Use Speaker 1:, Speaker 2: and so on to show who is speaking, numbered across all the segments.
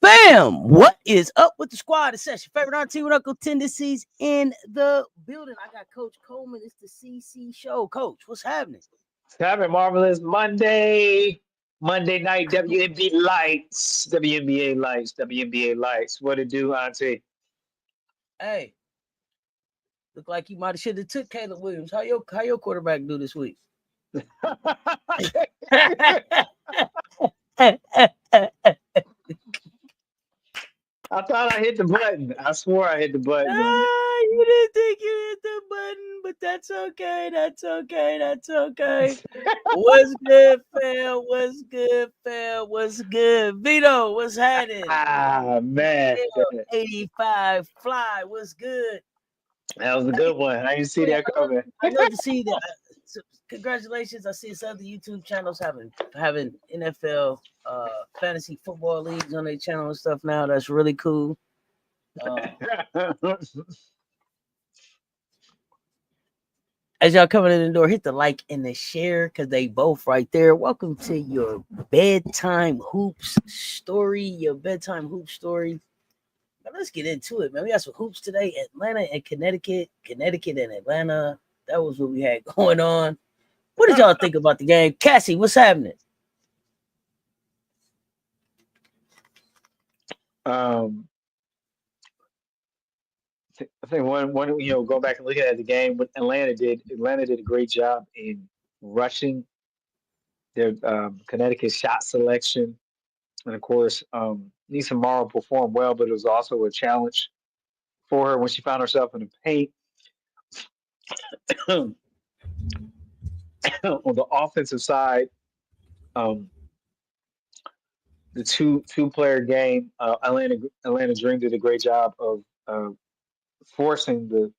Speaker 1: Bam! What is up with the squad? It's your favorite auntie with Uncle Tendencies in the building. I got Coach Coleman. It's the CC show. Coach, what's happening?
Speaker 2: It's having marvelous Monday night WNBA lights, WNBA lights, WNBA lights. What it do, Auntie?
Speaker 1: Hey, look like you might have took Caleb Williams. How your quarterback do this week?
Speaker 2: I thought I hit the button. I swore I hit the button.
Speaker 1: You didn't think you hit the button, but that's okay. That's okay. What's good, fam? What's good? Vito, what's happening?
Speaker 2: Man.
Speaker 1: 85 fly, what's good?
Speaker 2: That was a good one. I didn't see that coming.
Speaker 1: I love to see that. Congratulations. I see some other YouTube channels having NFL fantasy football leagues on their channel and stuff now. That's really cool. As y'all coming in the door, hit the like and the share because they both right there. Welcome to your bedtime hoops story. Now, let's get into it, man. We got some hoops today. Atlanta and Connecticut and Atlanta. That was what we had going on. What did y'all think about the game? Cassie, what's happening?
Speaker 2: I think one go back and look at the game. What Atlanta did a great job in rushing their Connecticut shot selection, and of course, Nisa Morrow performed well, but it was also a challenge for her when she found herself in the paint. On the offensive side, the two player game, Atlanta Dream did a great job of forcing the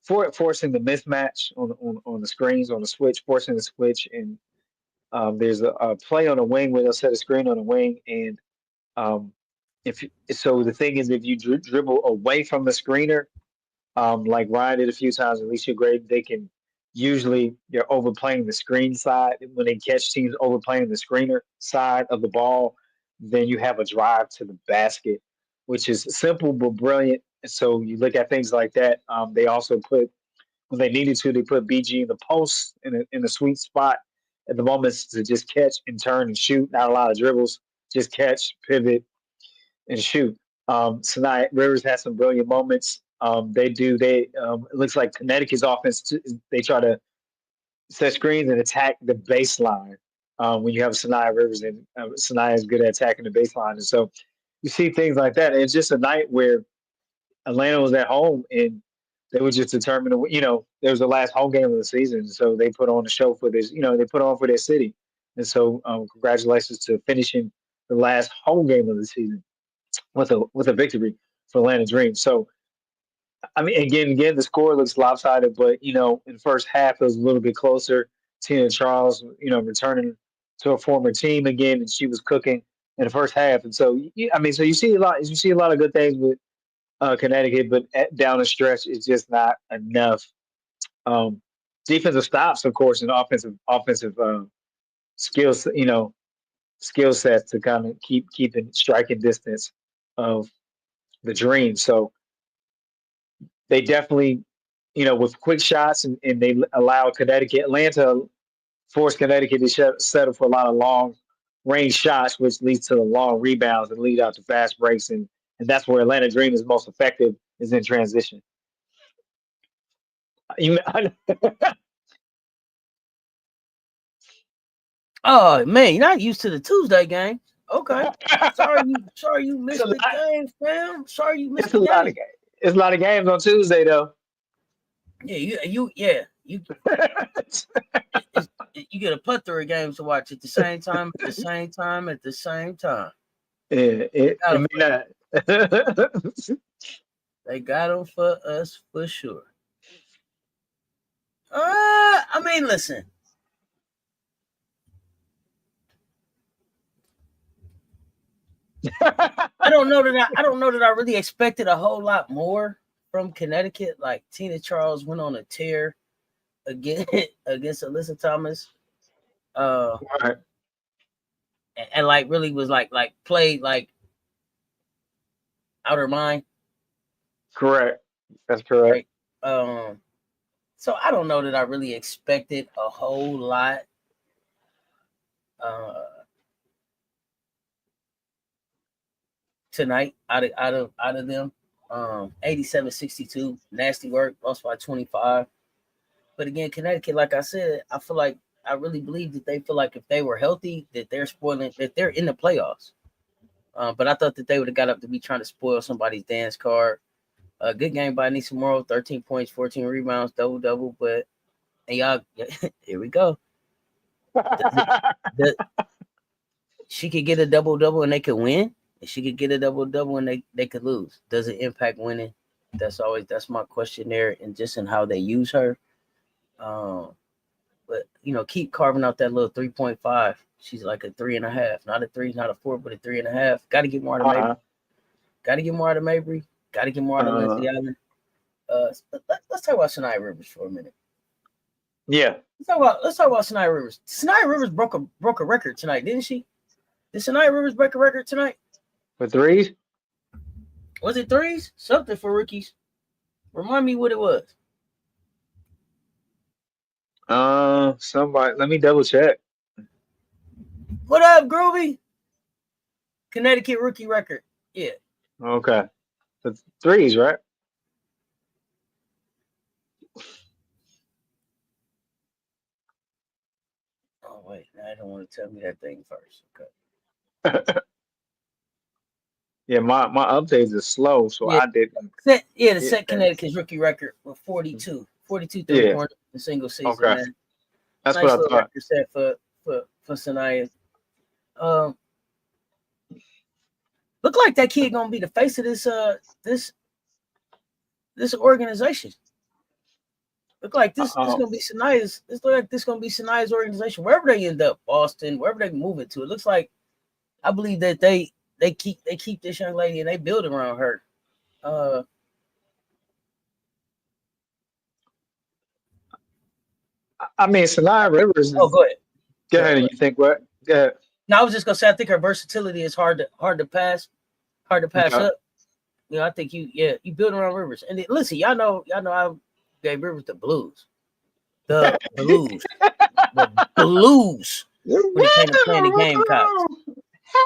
Speaker 2: mismatch on the screens, on the switch, forcing the switch, and there's a play on a wing where they'll set a screen on a wing, and the thing is, if you dribble away from the screener, like Ryan did a few times, Alicia Gray, they can usually you're overplaying the screen side. When they catch teams overplaying the screener side of the ball, then you have a drive to the basket, which is simple but brilliant. So you look at things like that. They also put, when they needed to, they put BG in the post in the sweet spot at the moments to just catch and turn and shoot. Not a lot of dribbles, just catch, pivot, and shoot. Sanaya Rivers had some brilliant moments. It looks like Connecticut's offense, they try to set screens and attack the baseline when you have Sanaya Rivers, and Sanaya is good at attacking the baseline. And so you see things like that. And it's just a night where Atlanta was at home and they were just determined to, it was the last home game of the season. So they put on a show for this, they put on for their city. And so congratulations to finishing the last home game of the season with a victory for Atlanta Dream. So, I mean, again, the score looks lopsided, but in the first half it was a little bit closer. Tina Charles, returning to a former team again, and she was cooking in the first half. And so, so you see a lot of good things with Connecticut, but down the stretch, it's just not enough. Defensive stops, of course, and offensive skills, skill sets to kind of keep in striking distance of the Dream. So they definitely, with quick shots and they allow Atlanta forced Connecticut to settle for a lot of long range shots, which leads to the long rebounds and lead out to fast breaks, and that's where Atlanta Dream is most effective is in transition. You,
Speaker 1: Oh man, you're not used to the Tuesday game. Okay. Sorry you
Speaker 2: it's a
Speaker 1: missed the
Speaker 2: lot.
Speaker 1: game, fam. Sorry you missed
Speaker 2: It's
Speaker 1: the
Speaker 2: a lot of
Speaker 1: game.
Speaker 2: games. It's a lot of games on Tuesday though.
Speaker 1: Yeah, you you get a plethora of games to watch at the same time, at the same time, at the same time.
Speaker 2: Yeah,
Speaker 1: They got
Speaker 2: it
Speaker 1: 'em for
Speaker 2: may not.
Speaker 1: they got 'em for us for sure. I mean, listen. I don't know that I really expected a whole lot more from Connecticut. Like Tina Charles went on a tear again against Alyssa Thomas. Uh
Speaker 2: Right.
Speaker 1: and like really was like played like out her mind.
Speaker 2: Correct. That's correct.
Speaker 1: Right. Um so I don't know that I really expected a whole lot uh tonight out of them. 87-62, nasty work, lost by 25. But again, Connecticut, like I said, I feel like I really believe that they feel like if they were healthy, that they're spoiling, that they're in the playoffs. But I thought that they would have got up to be trying to spoil somebody's dance card. A good game by Nisa Morrow, 13 points, 14 rebounds, double double. But and y'all, here we go. Does it, does, she could get a double double and they could win. And she could get a double double and they could lose. Does it impact winning? That's my question there, and just in how they use her. Um, but keep carving out that little 3.5. She's like a 3.5, not a three, not a four, but a 3.5. Got to get more out of Mabry.
Speaker 2: uh,
Speaker 1: Got to get more out of Mabry. Got to get more out of
Speaker 2: uh,
Speaker 1: Lindsay Allen. Let's talk about Sanaya Rivers for a minute.
Speaker 2: yeah.
Speaker 1: Let's talk about Sanaya Rivers. Sanaya Rivers broke a record tonight, didn't she? Did Sanaya Rivers break a record tonight?
Speaker 2: For threes?
Speaker 1: Was it threes? Something for rookies. Remind me what it was.
Speaker 2: Somebody. Let me double check.
Speaker 1: What up, Groovy? Connecticut rookie record. Yeah.
Speaker 2: Okay. For threes, right?
Speaker 1: Oh wait, I don't want to tell me that thing first. Okay.
Speaker 2: Yeah, my updates are slow, so
Speaker 1: Yeah.
Speaker 2: I didn't
Speaker 1: The
Speaker 2: get
Speaker 1: set
Speaker 2: that.
Speaker 1: Connecticut's rookie record with 42
Speaker 2: Yeah.
Speaker 1: three-pointers in a single season,
Speaker 2: Okay.
Speaker 1: man.
Speaker 2: That's what
Speaker 1: Nice
Speaker 2: I
Speaker 1: little
Speaker 2: thought.
Speaker 1: record set for Sanaya. Um, look like that kid gonna be the face of this this organization. Look like this
Speaker 2: Uh,
Speaker 1: gonna be Sanaya's. This look like this gonna be Sanaya's organization wherever they end up, Boston, wherever they move it to. It looks like I believe that they keep this young lady and they build around her. Uh,
Speaker 2: I mean, Sanaa Rivers
Speaker 1: oh,
Speaker 2: is.
Speaker 1: go ahead.
Speaker 2: Go ahead.
Speaker 1: Go ahead.
Speaker 2: You think what? Go ahead.
Speaker 1: No, I was just gonna say I think her versatility is hard to pass
Speaker 2: Okay.
Speaker 1: up. I think you build around Rivers. And listen, y'all know I gave Rivers the blues. The blues. The blues when it came to playing the Gamecocks.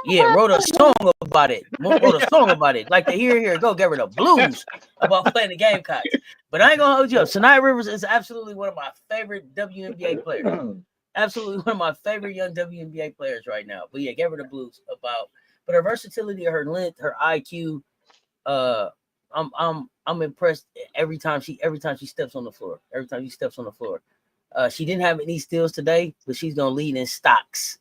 Speaker 1: Yeah, wrote a song about it. Wrote a song about it. Like the here, go, get rid of blues about playing the Gamecocks. But I ain't gonna hold you up. Sanaya Rivers is absolutely one of my favorite WNBA players. Absolutely one of my favorite young WNBA players right now. But yeah, get rid of blues but her versatility, her length, her IQ, uh I'm impressed every time she steps on the floor. Every time she steps on the floor. She didn't have any steals today, but she's gonna lead in stocks.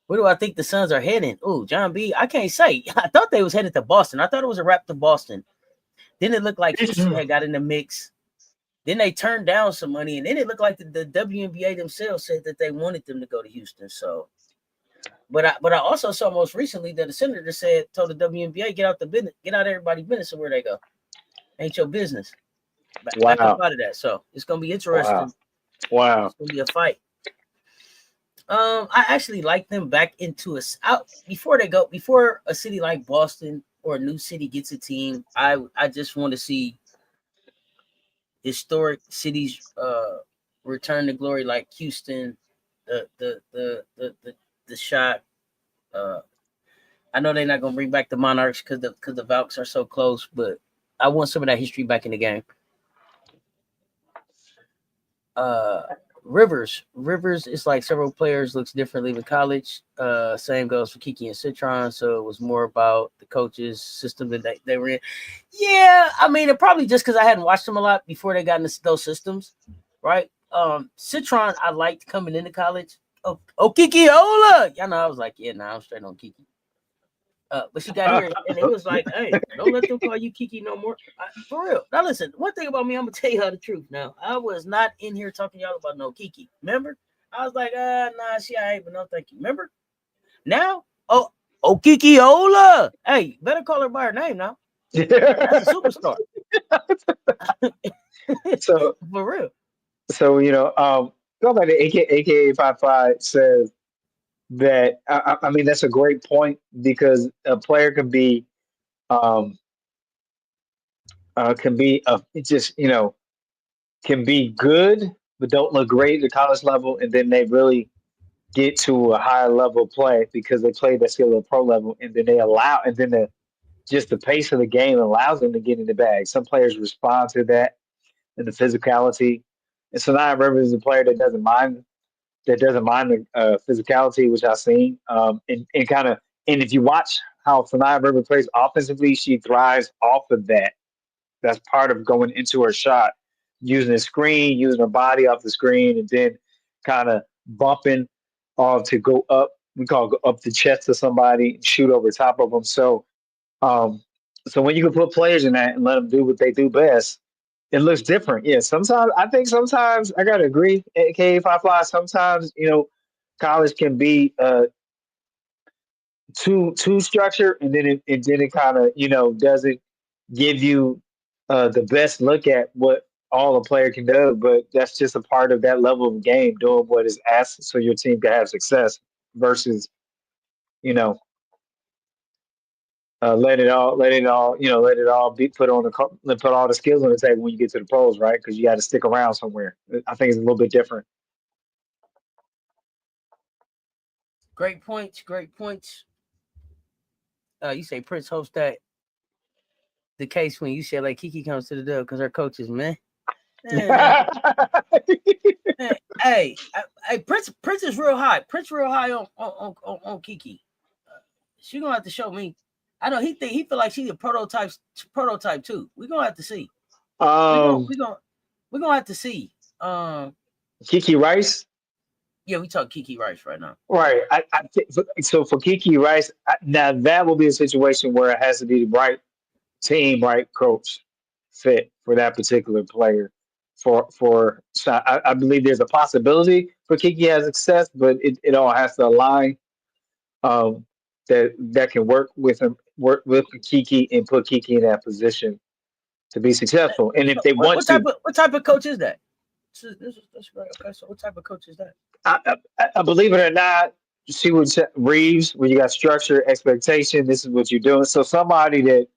Speaker 1: Where do I think the Suns are heading? Oh, John B. I can't say. I thought they was headed to Boston. I thought it was a wrap to Boston. Then it looked like Houston had got in the mix. Then they turned down some money, and then it looked like the WNBA themselves said that they wanted them to go to Houston. So, but I also saw most recently that the senator told the WNBA get out the business, get out everybody's business of where they go. Ain't your business. Back up
Speaker 2: Wow.
Speaker 1: out of that. So it's gonna be
Speaker 2: Wow.
Speaker 1: interesting.
Speaker 2: Wow.
Speaker 1: It's gonna be a fight. I actually like them back into out before a city like Boston or a new city gets a team. I just want to see historic cities return to glory like Houston, the Shot. Uh, I know they're not gonna bring back the Monarchs because the Valks are so close, but I want some of that history back in the game. Uh, Rivers is like several players looks different leaving college. Same goes for Kiki and Citron. So it was more about the coaches' system that they were in. Yeah, I mean, it probably just because I hadn't watched them a lot before they got into those systems, right? Citron, I liked coming into college. Oh, Kiki, hola! You know, I was like, yeah, nah, I'm straight on Kiki. But she got here and it was like, hey, don't let them call you Kiki no more. For real. Now listen, one thing about me, I'm gonna tell you all the truth. Now, I was not in here talking to y'all about no Kiki. Remember? I was like, nah, she ain't, but no, thank you. Remember? Now, oh, Kiki Ola. Hey, better call her by her name now. That's a superstar.
Speaker 2: so
Speaker 1: For real.
Speaker 2: so going back to AKA 55 says that I mean that's a great point because a player um can be just can be good but don't look great at the college level, and then they really get to a higher level of play because they played that skill at the pro level, and then they allow, and then just the pace of the game allows them to get in the bag. Some players respond to that and the physicality. And Sanaya Rivers is a player that doesn't mind the physicality, which I've seen. And kind of, and if you watch how Sanaya Rivers plays offensively, she thrives off of that. That's part of going into her shot, using the screen, using her body off the screen, and then kind of bumping off to go up. We call it go up the chest of somebody and shoot over top of them. Um, so when you can put players in that and let them do what they do best, it looks different. Yeah, sometimes I think sometimes I gotta agree. AKA Five Fly. Sometimes college can be too structured, and then it kind of doesn't give you the best look at what all a player can do. But that's just a part of that level of game, doing what is asked so your team can have success versus you know let it all be put on put all the skills on the table when you get to the pros, right? Because you got to stick around somewhere. I think it's a little bit different.
Speaker 1: Great points, great points. You say Prince hopes that the case when UCLA Kiki comes to the dub because her coach is man. Man, hey, Prince is real high. Prince real high on Kiki. She gonna have to show me. I know he feel like she's a prototype too. We gonna have to see. We gonna
Speaker 2: um,
Speaker 1: we gonna we gonna have to see. Um,
Speaker 2: Kiki Rice,
Speaker 1: yeah, we talk Kiki Rice right now.
Speaker 2: right? So for Kiki Rice, now that will be a situation where it has to be the right team, right coach fit for that particular player. So I believe there's a possibility for Kiki has success, but it all has to align. Um, that can work with Kiki and put Kiki in that position to be successful. And if
Speaker 1: So
Speaker 2: they want to,
Speaker 1: what type of coach is that? This right. Okay, so what type of coach is that?
Speaker 2: believe it or not, she would Reeves when you got structure, expectation. This is what you're doing. So somebody that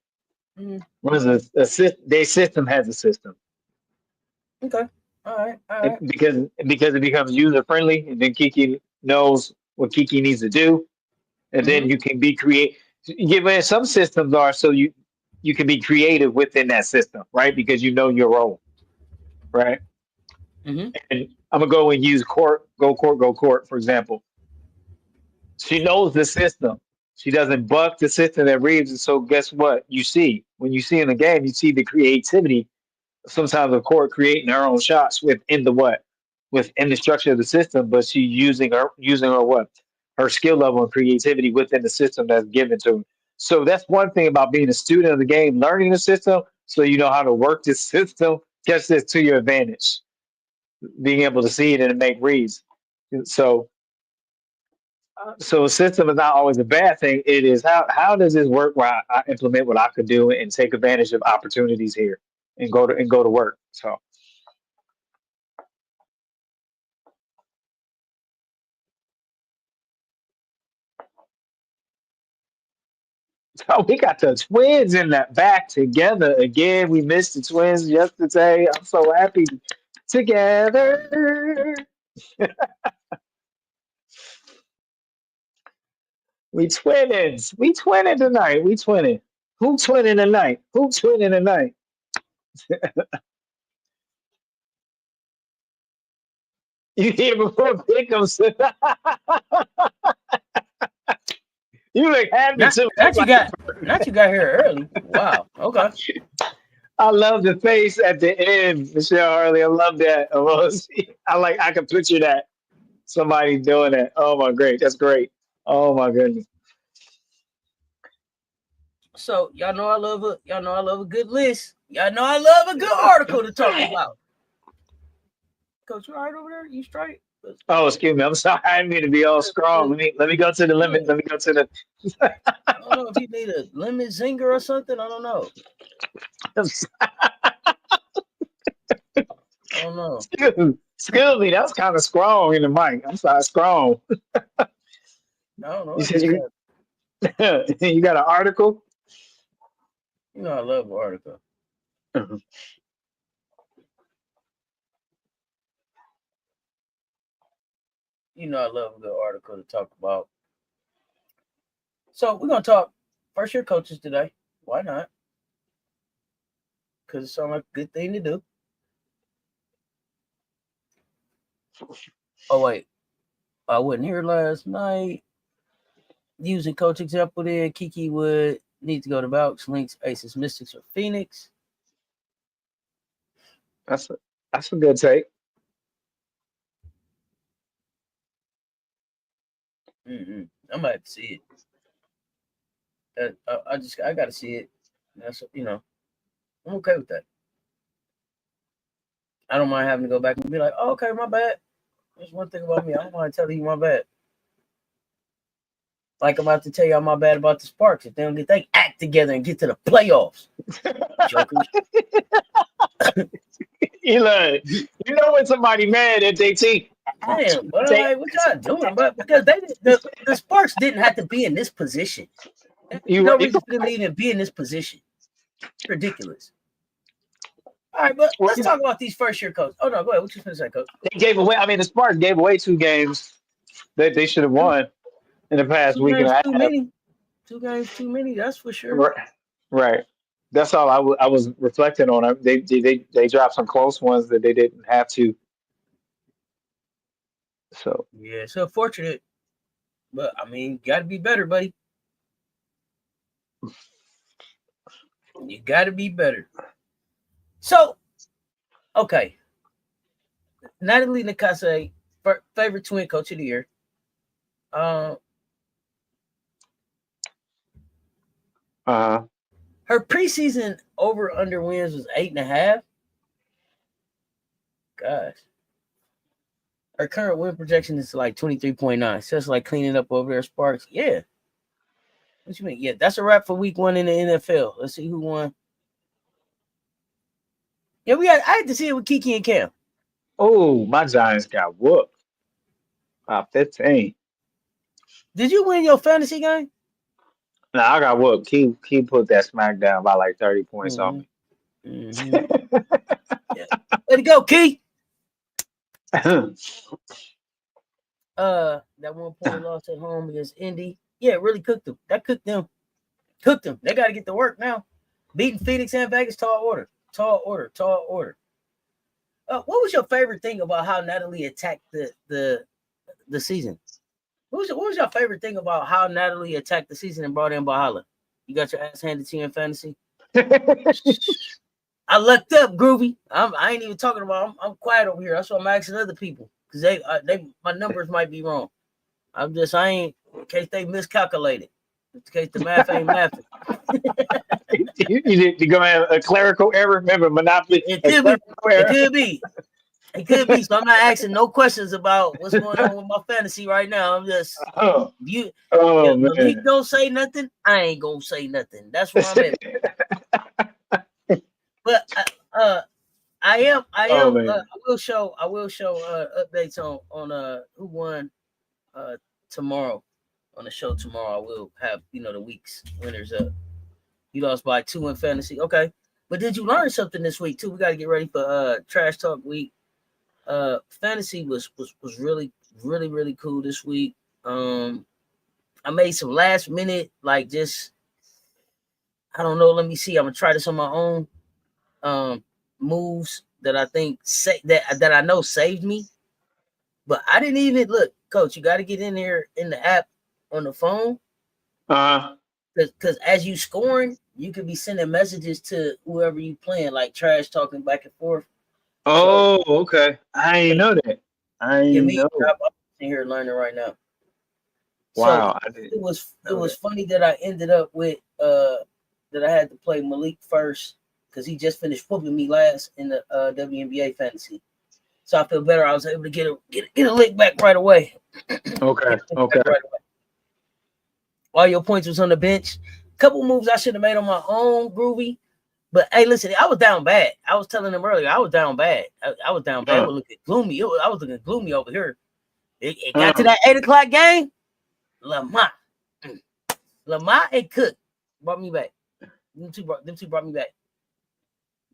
Speaker 2: runs their system has a system.
Speaker 1: Okay. All right.
Speaker 2: Because it becomes user friendly, and then Kiki knows what Kiki needs to do, and then
Speaker 1: Mm-hmm.
Speaker 2: you can be create. Given some systems are so you can be creative within that system, right? Because you know your role, right?
Speaker 1: Mm-hmm.
Speaker 2: And I'm gonna go and use go court, for example. She knows the system. She doesn't buck the system that Reeves. And so guess what? You see when you see in the game, you see the creativity sometimes the court creating her own shots within the what within the structure of the system, but she using her what her skill level and creativity within the system that's given to her. So that's one thing about being a student of the game, learning the system, so you know how to work this system. Catch this to your advantage, being able to see it and make reads. So so a system is not always a bad thing. It is how does this work where I implement what I could do and take advantage of opportunities here and go to work. So oh, we got the twins in that back together again. We missed the twins yesterday. I'm so happy together. We twinning. We twinning tonight. We twinning. Who twinning tonight? Who twinning tonight? You here before Pickums. You look happy
Speaker 1: Not
Speaker 2: too. I'm
Speaker 1: not you
Speaker 2: like,
Speaker 1: got not you got here early. Wow. Okay.
Speaker 2: I love the face at the end, Michelle Harley. I love that. I can picture that. Somebody doing that. Oh my great. That's great. Oh my goodness.
Speaker 1: So y'all know I love a good list. Y'all know I love a good article to talk about. Coach, you all right over there? You straight?
Speaker 2: Oh, excuse me. I'm sorry. I didn't mean to be all strong. Let me go to the limit.
Speaker 1: Yeah.
Speaker 2: Let me go to the
Speaker 1: I don't know if you need a lemon zinger or something. I don't know. I don't know.
Speaker 2: excuse me. That's kind of strong in the mic. I'm sorry, strong.
Speaker 1: I don't know.
Speaker 2: You
Speaker 1: I
Speaker 2: said
Speaker 1: just
Speaker 2: you
Speaker 1: got,
Speaker 2: you got an article?
Speaker 1: you know, I love an article.
Speaker 2: Mhm.
Speaker 1: You know, I love a good article to talk about. So we're gonna talk first year coaches today. Why not? Because it sounds like a good thing to do. Oh wait, I wasn't here last night. Using coach example there, Kiki would need to go to Valks, Lynx, Aces, Mystics, or Phoenix.
Speaker 2: That's a that's a good take.
Speaker 1: I might have to see it. I gotta see it. That's I'm okay with that. I don't mind having to go back and be like, oh, okay, my bad. There's one thing about me. I don't mind telling you my bad. Like I'm about to tell y'all my bad about the Sparks if they don't get their act together and get to the playoffs. Jokers.
Speaker 2: Eli, you know when somebody mad at their team.
Speaker 1: Damn, but
Speaker 2: They,
Speaker 1: like, what y'all doing? But because the Sparks didn't have to be in this position. There's
Speaker 2: you
Speaker 1: no
Speaker 2: you
Speaker 1: reason for them to even be in this position. It's ridiculous. All right, but
Speaker 2: well,
Speaker 1: let's talk about these first year coaches. Oh no, go ahead. What you finna say, coach?
Speaker 2: they gave away. I mean, the Sparks gave away 2 games that they should have won in the past
Speaker 1: Two
Speaker 2: week and
Speaker 1: games
Speaker 2: a
Speaker 1: too
Speaker 2: half.
Speaker 1: many. 2 games too many. That's for sure.
Speaker 2: Right. Right. That's all I was reflecting on. They dropped some close ones that they didn't have to. So
Speaker 1: Yeah, it's unfortunate, but I mean, got to be better, buddy. You got to be better. So, okay, Natalie Nakase, favorite twin coach of the year. Uh,
Speaker 2: uh
Speaker 1: her preseason over under wins was 8.5. Gosh, her current win projection is like 23.9. So it's like cleaning up over there, Sparks. Yeah. What you mean? Yeah, that's a wrap for week 1 in the NFL. Let's see who won. Yeah, I had to see it with Kiki and Cam.
Speaker 2: oh, my Giants got whooped by 15.
Speaker 1: Did you win your fantasy game?
Speaker 2: Nah, I got whooped. He put that smack down by like 30 points on
Speaker 1: Mm-hmm.
Speaker 2: me.
Speaker 1: Mm-hmm. Yeah. Way to go, Key. That 1 point loss at home against Indy. Yeah, it really cooked them. That cooked them. Cooked them. They got to get to work now. Beating Phoenix and Vegas, tall order. Tall order. Tall order. What was your favorite thing about how Natalie attacked the season? What was your favorite thing about how Natalie attacked the season and brought in Bahala? You got your ass handed to you in fantasy? I lucked up, Groovy. I ain't even talking about. I'm quiet over here. That's why I'm asking other people because they my numbers might be wrong. I ain't in case they miscalculated. In case the math ain't mathing.
Speaker 2: You gonna have a clerical error? Remember, Monopoly,
Speaker 1: It
Speaker 2: a
Speaker 1: could be.
Speaker 2: clerical
Speaker 1: It
Speaker 2: error.
Speaker 1: could be. It could be. So I'm not asking no questions about what's going on with my fantasy right now. I'm just
Speaker 2: Oh,
Speaker 1: you.
Speaker 2: oh
Speaker 1: If Malik
Speaker 2: man.
Speaker 1: don't say nothing, I ain't gonna say nothing. That's where I'm at. But
Speaker 2: Oh
Speaker 1: I
Speaker 2: man.
Speaker 1: will show updates on who won uh tomorrow on the show tomorrow. I will have the week's winners up. You lost by 2 in fantasy. Okay. But did you learn something this week too? We got to get ready for trash talk week. Fantasy was really really really cool this week. I I made some last minute, like just I don't know. Let me see. I'm gonna try this on my own. Um, moves that I think that I know saved me. But I didn't even look, Coach. You got to get in there in the app on the phone
Speaker 2: Uh,
Speaker 1: because as you scoring, you could be sending messages to whoever you playing, like trash talking back and forth. So
Speaker 2: oh, okay. I ain't know that. I
Speaker 1: yeah,
Speaker 2: ain't
Speaker 1: me,
Speaker 2: know.
Speaker 1: I'm in here learning right now. So
Speaker 2: Wow, I didn't
Speaker 1: it
Speaker 2: know
Speaker 1: was
Speaker 2: that.
Speaker 1: funny that I ended up with that I had to play Malik first because he just finished whooping me last in the WNBA fantasy. So I feel better. I was able to get a lick back right away.
Speaker 2: Okay,
Speaker 1: Get a lick
Speaker 2: okay.
Speaker 1: back right away. All your points was on the bench. Couple moves I should have made on my own, groovy. But hey, listen, I was down bad. I was telling them earlier, I was down bad. I was down bad. It
Speaker 2: Uh,
Speaker 1: was looking gloomy. I was looking gloomy over here. It got to
Speaker 2: uh,
Speaker 1: that 8 o'clock game. Lamar, Lamar and Cook brought me back. Them two brought me back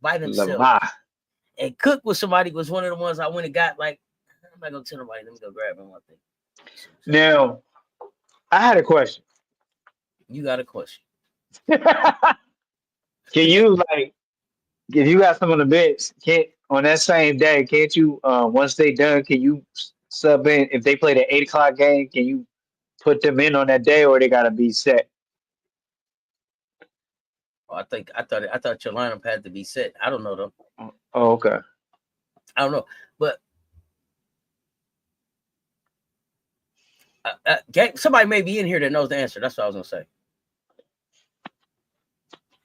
Speaker 1: by themselves.
Speaker 2: Lamar.
Speaker 1: And Cook was one of the ones I went and got. Like, I'm not gonna tell nobody. Let me go grab him. One thing.
Speaker 2: Now, I had a question.
Speaker 1: You got a question?
Speaker 2: Can you like if you got some on the bench, can't on that same day, can't you once they done, can you sub in if they play the 8 o'clock game, can you put them in on that day or they gotta be set?
Speaker 1: Oh, I thought your lineup had to be set. I don't know though.
Speaker 2: Oh, okay.
Speaker 1: I don't know, but somebody may be in here that knows the answer. That's what I was gonna say.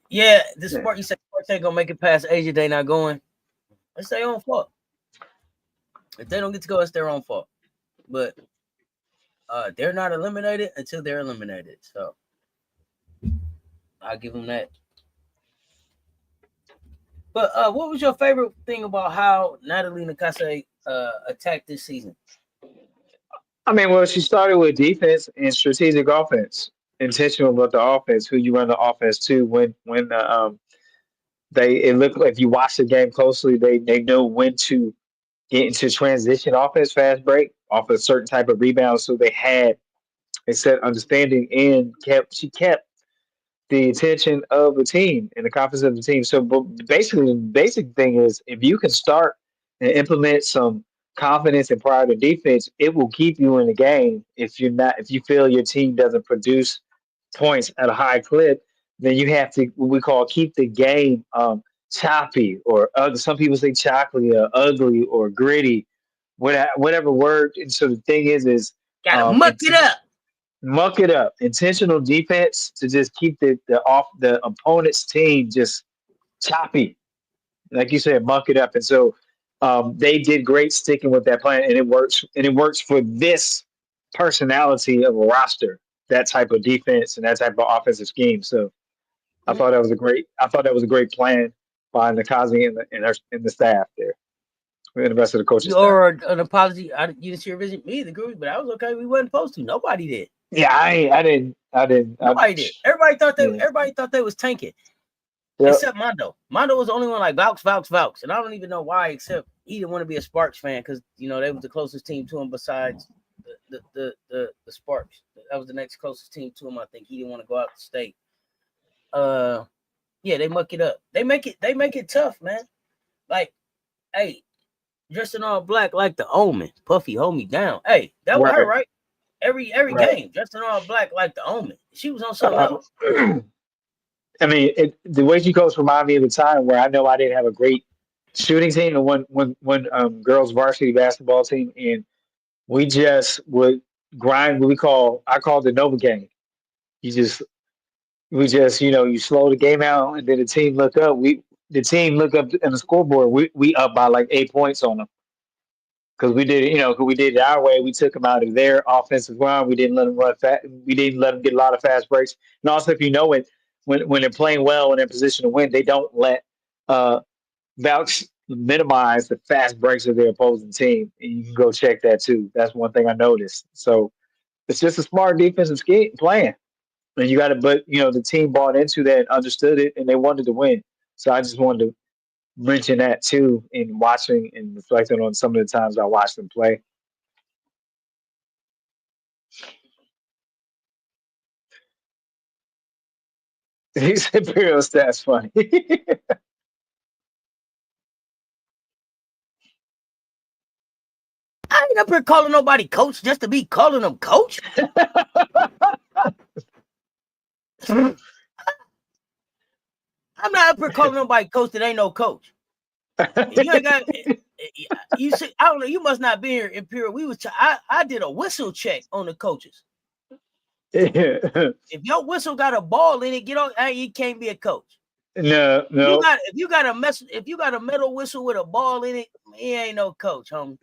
Speaker 1: Yeah, the
Speaker 2: Yeah.
Speaker 1: sport you say sports ain't gonna make it past Asia. They not going. It's their own fault. If they don't get to go, it's their own fault. But they're not eliminated until they're eliminated. So I'll give them that. But what was your favorite thing about how Natalie Nakase attacked this season?
Speaker 2: I mean, well, she started with defense and strategic offense, intentional about the offense, who you run the offense to. When they it looked like if you watch the game closely, they know when to get into transition offense, fast break off a certain type of rebound. So they had a set understanding and kept the attention of the team and the confidence of the team. So basically, the basic thing is if you can start and implement some confidence and prior to defense, it will keep you in the game. If you feel your team doesn't produce points at a high clip, then you have to what we call keep the game choppy or some people say chocolate or ugly or gritty, whatever word. And so the thing is
Speaker 1: Gotta
Speaker 2: um,
Speaker 1: muck it up.
Speaker 2: muck it up. Intentional defense to just keep the opponent's team just choppy, like you said, muck it up. And so they did great sticking with that plan, and it works. And it works for this personality of a roster, that type of defense and that type of offensive scheme. So
Speaker 1: Mm-hmm.
Speaker 2: I thought that was a great plan by Nakazi and the staff there, and the rest of the coaching staff.
Speaker 1: Or an apology. You didn't see her visit me, the group, but I was okay. We wasn't supposed to. Nobody did.
Speaker 2: Yeah, I didn't.
Speaker 1: Nobody did.
Speaker 2: Yeah,
Speaker 1: Everybody thought they was tanking,
Speaker 2: yep.
Speaker 1: except Mondo. Mondo was the only one like Vaux, Vaux, Vaux, and I don't even know why. Except he didn't want to be a Sparks fan because they was the closest team to him besides the Sparks. That was the next closest team to him. I think he didn't want to go out to state. Uh, yeah, they muck it up. They make it tough, man. Like, hey, dressed in all black like the Omen. Puffy, hold me down. Hey, that was her,
Speaker 2: Right,
Speaker 1: right? Every
Speaker 2: right.
Speaker 1: game, dressed in all black like the Omen. She was on something
Speaker 2: Uh,
Speaker 1: else.
Speaker 2: I mean, the way she goes remind me of a time where I know I didn't have a great shooting team and when girls varsity basketball team, and we just would grind what I call the Nova game. You just we just you slow the game out and then the team look up in the scoreboard. We up by like 8 points on them because we did it, 'cause we did it our way. We took them out of their offensive line. We didn't let them run fast. We didn't let them get a lot of fast breaks. And also, if you know it, when they're playing well and in position to win, they don't let uh, Vouch minimize the fast breaks of their opposing team. And you can go check that too. That's one thing I noticed. So it's just a smart defensive scheme plan. And you got to, but the team bought into that and understood it, and they wanted to win. So I just wanted to mention that too in watching and reflecting on some of the times I watched them play. He said Imperial stats funny.
Speaker 1: I ain't up here calling nobody coach just to be calling them coach. I'm not up here calling nobody coach that ain't no coach. You ain't got. You see, I don't know. You must not be here, Imperial. We was. I did a whistle check on the coaches. If your whistle got a ball in it, get on. You can't be a coach.
Speaker 2: No.
Speaker 1: If you got a metal whistle with a ball in it, he ain't no coach, homie.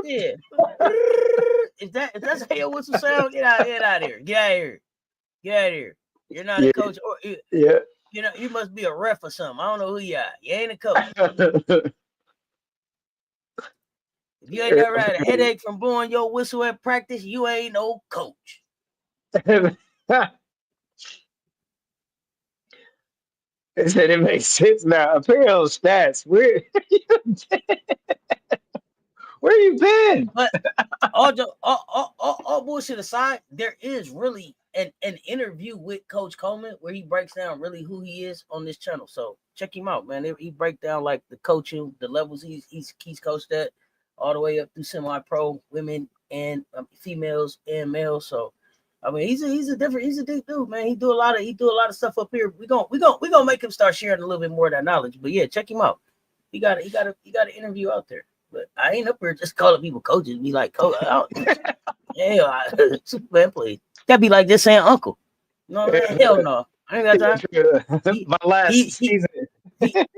Speaker 1: Yeah. If that's how your whistle sound, get out of here. Get out of here. Get out of here. You're not a coach, or
Speaker 2: Yeah.
Speaker 1: you know, you must be a ref or something. I don't know who you are. You ain't a coach. If you ain't never had a headache from blowing your whistle at practice, you ain't no coach.
Speaker 2: They said it makes sense now. Imperial stats. Where you been?
Speaker 1: But all bullshit aside, there is really an interview with Coach Coleman where he breaks down really who he is on this channel. So check him out, man. He break down like the coaching, the levels he's coached at, all the way up through semi-pro, women and females and males. So I mean, he's a deep dude, man. He do a lot of stuff up here. We gonna make him start sharing a little bit more of that knowledge. But yeah, check him out. He got an interview out there. But I ain't up here just calling people coaches. Be like, coach, Superman, please. That'd be like just saying uncle. You know what I mean? Hell no, I ain't got time.
Speaker 2: My last season.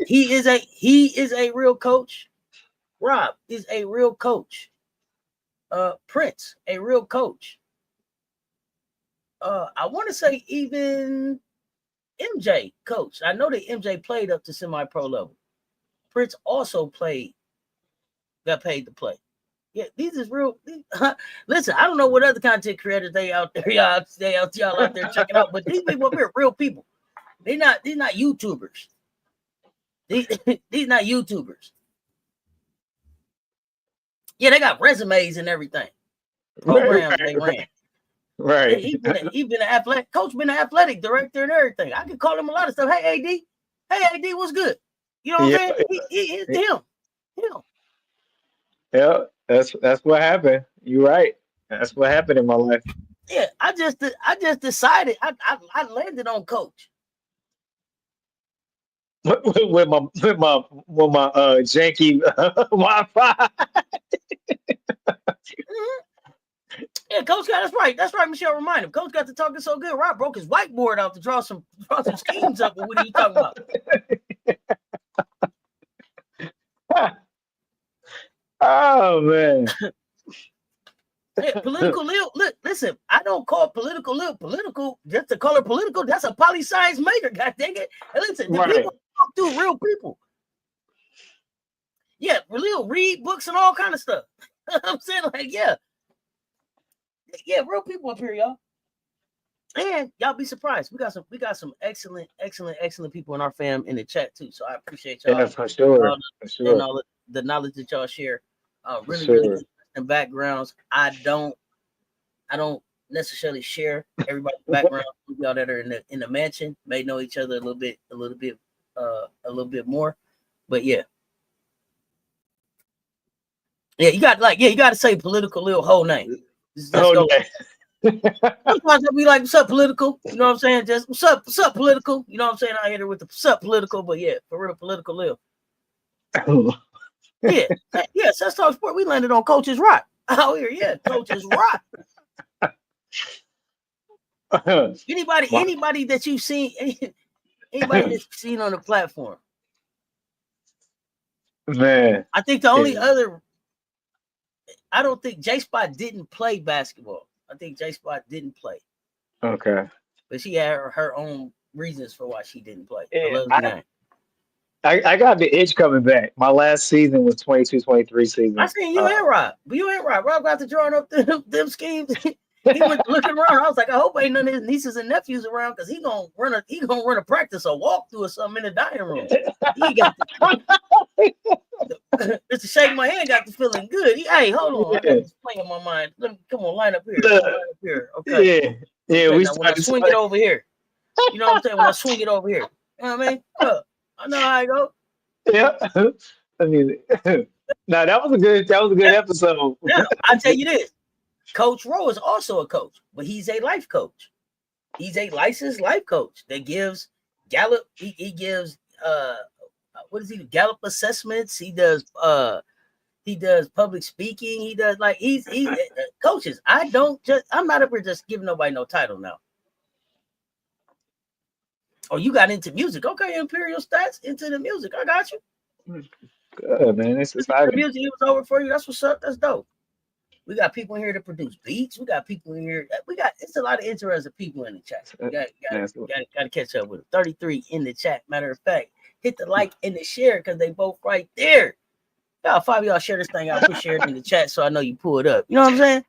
Speaker 1: He is a real coach. Rob is a real coach. Prince, a real coach. I want to say even MJ coach. I know that MJ played up to semi-pro level. Prince also got paid to play. Yeah, these is real. Listen, I don't know what other content creators they out there, y'all out there checking out, but these people up here, real people. They're not YouTubers. These not YouTubers. Yeah, they got resumes and everything. Programs they ran.
Speaker 2: Right.
Speaker 1: He been an athletic coach, been an athletic director and everything. I can call him a lot of stuff. Hey AD, what's good? You know what I'm saying? It's him.
Speaker 2: Yeah, that's what happened. You're right. That's what happened in my life.
Speaker 1: Yeah, I just decided I landed on coach.
Speaker 2: with my janky Wi-Fi.
Speaker 1: Yeah, Coach got that's right. That's right. Michelle reminded him. Coach got to talking so good. Rob broke his whiteboard out to draw some schemes up. What are you talking about?
Speaker 2: Oh man.
Speaker 1: Yeah, political Lil. Look, listen. I don't call political Lil political just to call it political. That's a poli-science major. God dang it! And listen, the people talk to real people. Yeah, Lil read books and all kind of stuff. I'm saying like, yeah, real people up here, y'all. And y'all be surprised. We got some excellent people in our fam in the chat too. So I appreciate y'all.
Speaker 2: Yeah, for sure.
Speaker 1: And all the knowledge that y'all share. Really and backgrounds. I don't necessarily share everybody's background. Y'all that are in the mansion may know each other a little bit more. But yeah. Yeah, you got to say political little whole name. Sometimes I'll be like, what's up, political? You know what I'm saying? Just what's up, political? You know what I'm saying? I hit her with the what's up, political, but yeah, for real, political Lil. Yeah, let's talk sport. We landed on Coach's Rock out here. Yeah, Coach's Rock. Anybody that you've seen, anybody that's seen on the platform.
Speaker 2: Man,
Speaker 1: I think the only other, I don't think J Spot didn't play basketball. I think J Spot didn't play.
Speaker 2: Okay.
Speaker 1: But she had her own reasons for why she didn't play.
Speaker 2: I got the itch coming back. My last season was 22-23 season.
Speaker 1: I seen you and Rob. But you ain't Rob. Rob got to drawing up them schemes. He went looking around. I was like, I hope ain't none of his nieces and nephews around because he gonna run a practice, a walkthrough or something in the dining room. He got just to shake my hand, got the feeling good. Hey, hold on. I got this play in my mind. Come on, line up here. Okay.
Speaker 2: Yeah. Yeah,
Speaker 1: Okay,
Speaker 2: we
Speaker 1: now when I
Speaker 2: started.
Speaker 1: swing it over here, you know what I'm saying? When I swing it over here, you know what I mean? Look, I know how I go.
Speaker 2: Yeah. I mean, now that was a good
Speaker 1: Yeah.
Speaker 2: episode.
Speaker 1: Now I tell you this, Coach Rowe is also a coach, but he's a life coach. He's a licensed life coach that gives Gallup. He gives what does he do? Gallup assessments. He does public speaking. He does like he's coaches. I'm not ever just giving nobody no title now. Oh, you got into music. Okay, Imperial Stats into the music. I got you.
Speaker 2: Good, man. It's
Speaker 1: The
Speaker 2: exciting.
Speaker 1: music it was over for you. That's what's up. That's dope. We got people in here to produce beats. We got people in here. We got it's a lot of interesting people in the chat.
Speaker 2: That's
Speaker 1: Got to catch up with them. 33 in the chat. Matter of fact, hit the like and the share because they both right there. Y'all, 5 of y'all share this thing out. Put share it in the chat so I know you pull it up. You know what I'm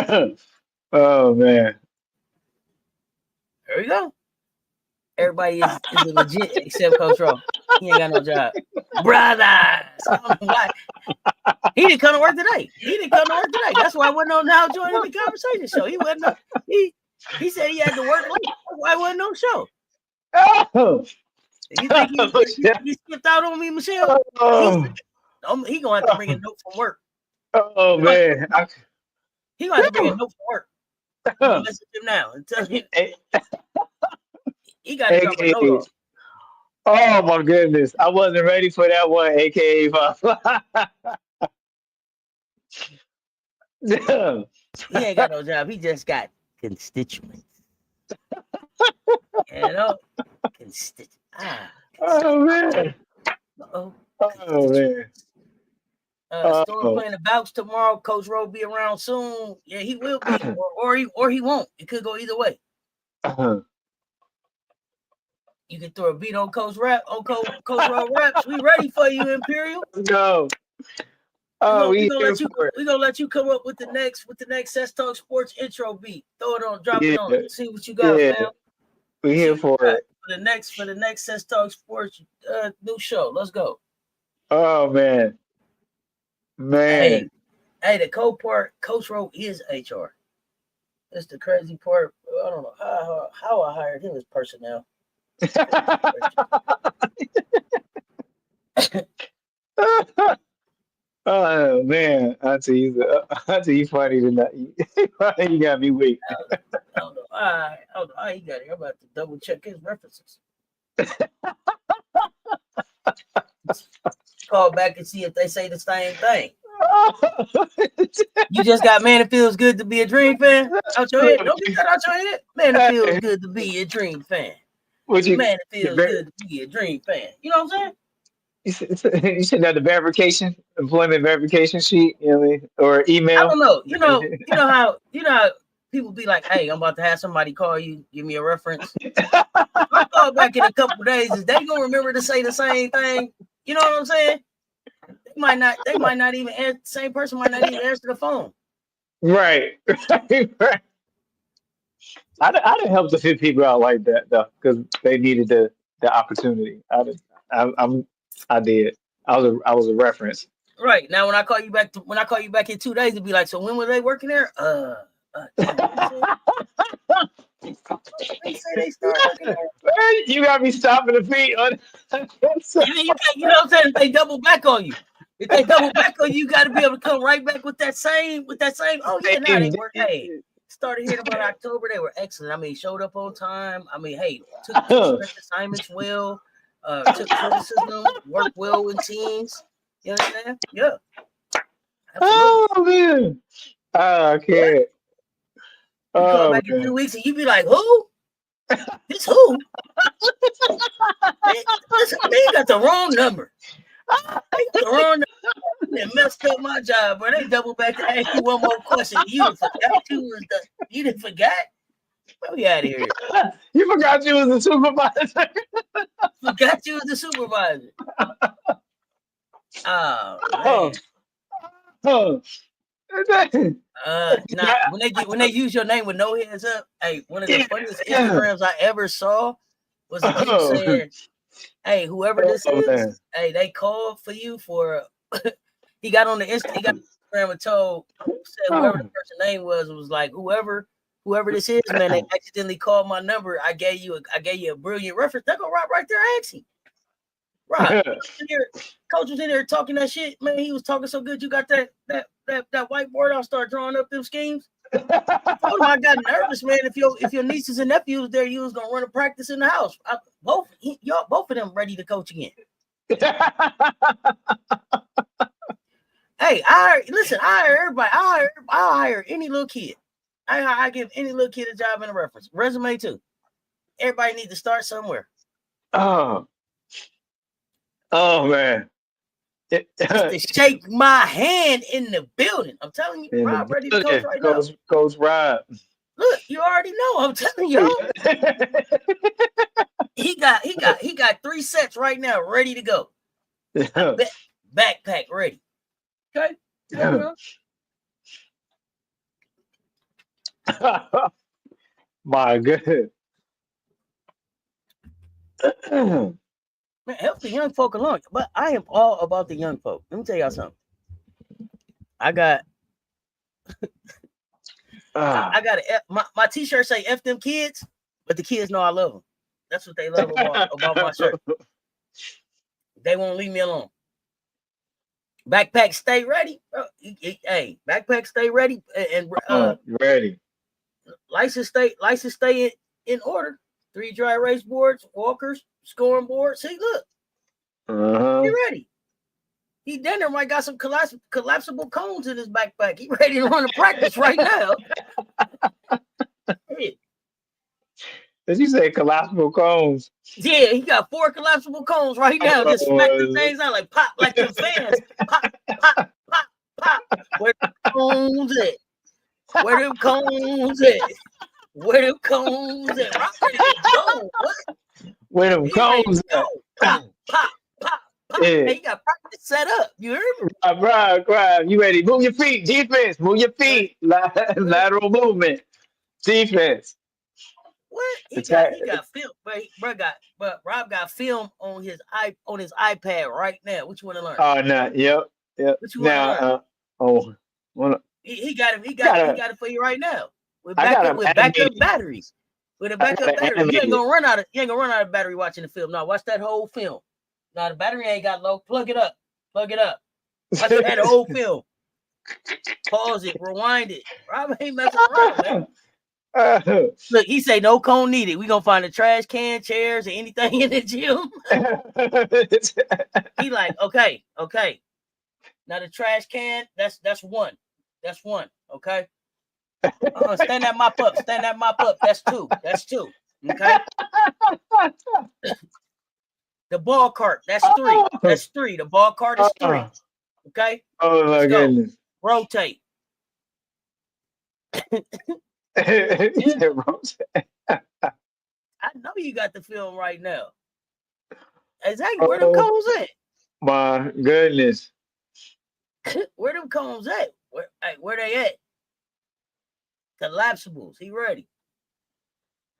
Speaker 1: saying?
Speaker 2: Oh man.
Speaker 1: There we go. Everybody is legit except Coach Rowe. He ain't got no job. Brothers. I don't know why. He didn't come to work today. That's why I wasn't on now joining the conversation show. He wasn't. He said he had to work late. That's why I wasn't on show.
Speaker 2: Oh,
Speaker 1: You think he skipped out on me, Michelle?
Speaker 2: oh,
Speaker 1: He gonna have to bring a note from work.
Speaker 2: oh man.
Speaker 1: He gonna have to bring a note from work. I'm gonna message him now and tell him he got to drop a note
Speaker 2: AKA.
Speaker 1: off.
Speaker 2: Oh my goodness. I wasn't ready for that one, AKA.
Speaker 1: He ain't got no job. He just got constituents. You know, constituents.
Speaker 2: Oh man.
Speaker 1: Uh-oh.
Speaker 2: Oh man.
Speaker 1: Storm
Speaker 2: Oh.
Speaker 1: playing the Bouts tomorrow. Coach Rowe be around soon. Yeah, he will be, or he won't. It could go either way. You can throw a beat on Coach Rowe raps. We ready for you, Imperial.
Speaker 2: Let's go. Oh,
Speaker 1: We
Speaker 2: we
Speaker 1: gonna
Speaker 2: here
Speaker 1: let you.
Speaker 2: for it.
Speaker 1: We gonna let you come up with the next Sess Talk Sports intro beat. Throw it on, drop
Speaker 2: Yeah,
Speaker 1: it on. See what you got,
Speaker 2: yeah.
Speaker 1: fam.
Speaker 2: We
Speaker 1: See
Speaker 2: here
Speaker 1: what you
Speaker 2: for
Speaker 1: got
Speaker 2: it.
Speaker 1: for the next Sess Talk Sports new show. Let's go.
Speaker 2: Oh man.
Speaker 1: Hey,
Speaker 2: Man.
Speaker 1: the cold part, Coach Rowe is HR. That's the crazy part. I don't know how I hired him as personnel.
Speaker 2: Oh man, I tell you funny tonight. You got me weak.
Speaker 1: I don't know. I don't know how he got here. I'm about to double check his references. Call back and see if they say the same thing. You just got man, it feels good to be a Dream fan out your head. Don't get that out your head. Man, it feels good to be a Dream fan.
Speaker 2: Would you?
Speaker 1: Man, it feels good to be a Dream fan. You know what I'm saying?
Speaker 2: You should have the verification, employment verification sheet, you know what I mean? Or
Speaker 1: I
Speaker 2: email.
Speaker 1: don't know. How people be like, "Hey, I'm about to have somebody call you, give me a reference." I call back in a couple days. Is they gonna remember to say the same thing? You know what I'm saying? They might not even answer. The same person might not even answer the phone.
Speaker 2: Right. Right. I didn't help to fit people out like that though, because they needed the opportunity. I did. I was a reference.
Speaker 1: Right now, when I call you back in 2 days, it'd be like, so when were they working there? Damn, they say they start working there.
Speaker 2: You got me stopping the feet on.
Speaker 1: You know what I'm saying? If they double back on you, you got to be able to come right back with that same. Oh yeah, now they work. Hey, started here about October. They were excellent. I mean, showed up on time. I mean, hey, took stretch assignments well. Took criticism, worked well with teams. You understand? Yeah. Absolutely.
Speaker 2: Oh man. Oh, I can't.
Speaker 1: You call
Speaker 2: Oh
Speaker 1: back in 2
Speaker 2: man.
Speaker 1: weeks and you be like, who? This who? They got the wrong number. They got the wrong number. They messed up my job, bro. They double back to ask you one more question. You didn't forget you didn't forget? Where we out of here?
Speaker 2: You forgot you was the supervisor.
Speaker 1: Forgot you was the supervisor. Oh
Speaker 2: Oh.
Speaker 1: man.
Speaker 2: Oh.
Speaker 1: When they use your name with no heads up, hey, one of the funniest Instagrams I ever saw was a dude saying, "Hey, whoever this
Speaker 2: Oh,
Speaker 1: is,
Speaker 2: man.
Speaker 1: hey, they called for you for." He got on the Instagram and said whoever the person name was like whoever whoever this is, man, they accidentally called my number. I gave you a brilliant reference. They go right there, ask Rob. Coach was in there talking that shit, man. He was talking so good. You got that whiteboard. I'll start drawing up them schemes. I told him I got nervous, man. If your nieces and nephews there, you was gonna run a practice in the house. Both of them ready to coach again. Hey, I hire everybody. I hire any little kid. I give any little kid a job and a reference. Resume too. Everybody needs to start somewhere.
Speaker 2: Oh man.
Speaker 1: Just to shake my hand in the building. I'm telling you, Rob ready to coach right now.
Speaker 2: Coach Rob.
Speaker 1: Look, you already know. I'm telling y'all. he got 3 sets right now, ready to go. Backpack ready. Okay.
Speaker 2: My goodness.
Speaker 1: Man, help the young folk along. But I am all about the young folk. Let me tell y'all something. I got my t-shirt say F them kids, but the kids know I love them. That's what they love about my shirt. They won't leave me alone. Backpack stay ready. Hey, backpack stay ready and
Speaker 2: ready.
Speaker 1: License stay in order. 3 dry erase boards, walkers, scoring board. See, look. He ready. He down there might got some collapsible cones in his backpack. He ready to run a practice right now.
Speaker 2: Did you say collapsible cones?
Speaker 1: Yeah, he got 4 collapsible cones right now. Just smack the things out like pop, like the fans. Pop, pop, pop, pop. Where the cones at? Where them cones at? Where them cones at? I'm ready to go. What?
Speaker 2: Where them cones at?
Speaker 1: Pop, pop, pop, pop. Yeah. Hey, you got practice set up. You heard me?
Speaker 2: Right. You ready? Move your feet. Defense. Move your feet. Lateral movement. Defense.
Speaker 1: What? He got film, but Rob got film on his iPad right now. What you want to learn?
Speaker 2: Oh no, yep.
Speaker 1: What you want to
Speaker 2: learn?
Speaker 1: He got it for you right now. With backup batteries. With a backup battery. You ain't gonna run out of battery watching the film. No, watch that whole film. No, the battery ain't got low. Plug it up. Watch that whole film. Pause it, rewind it. Rob ain't messing around, man. Look, he say no cone needed. We gonna find a trash can, chairs, or anything in the gym. He like, okay. Now the trash can, that's one. That's one. Okay. Stand that mop up. That's two. Okay. The ball cart, that's 3. That's 3. The ball cart is 3. Okay.
Speaker 2: Oh my goodness.
Speaker 1: Rotate. I know you got the film right now. Exactly. Where them cones at?
Speaker 2: My goodness.
Speaker 1: Where them cones at? Where they at? Collapsibles. He ready.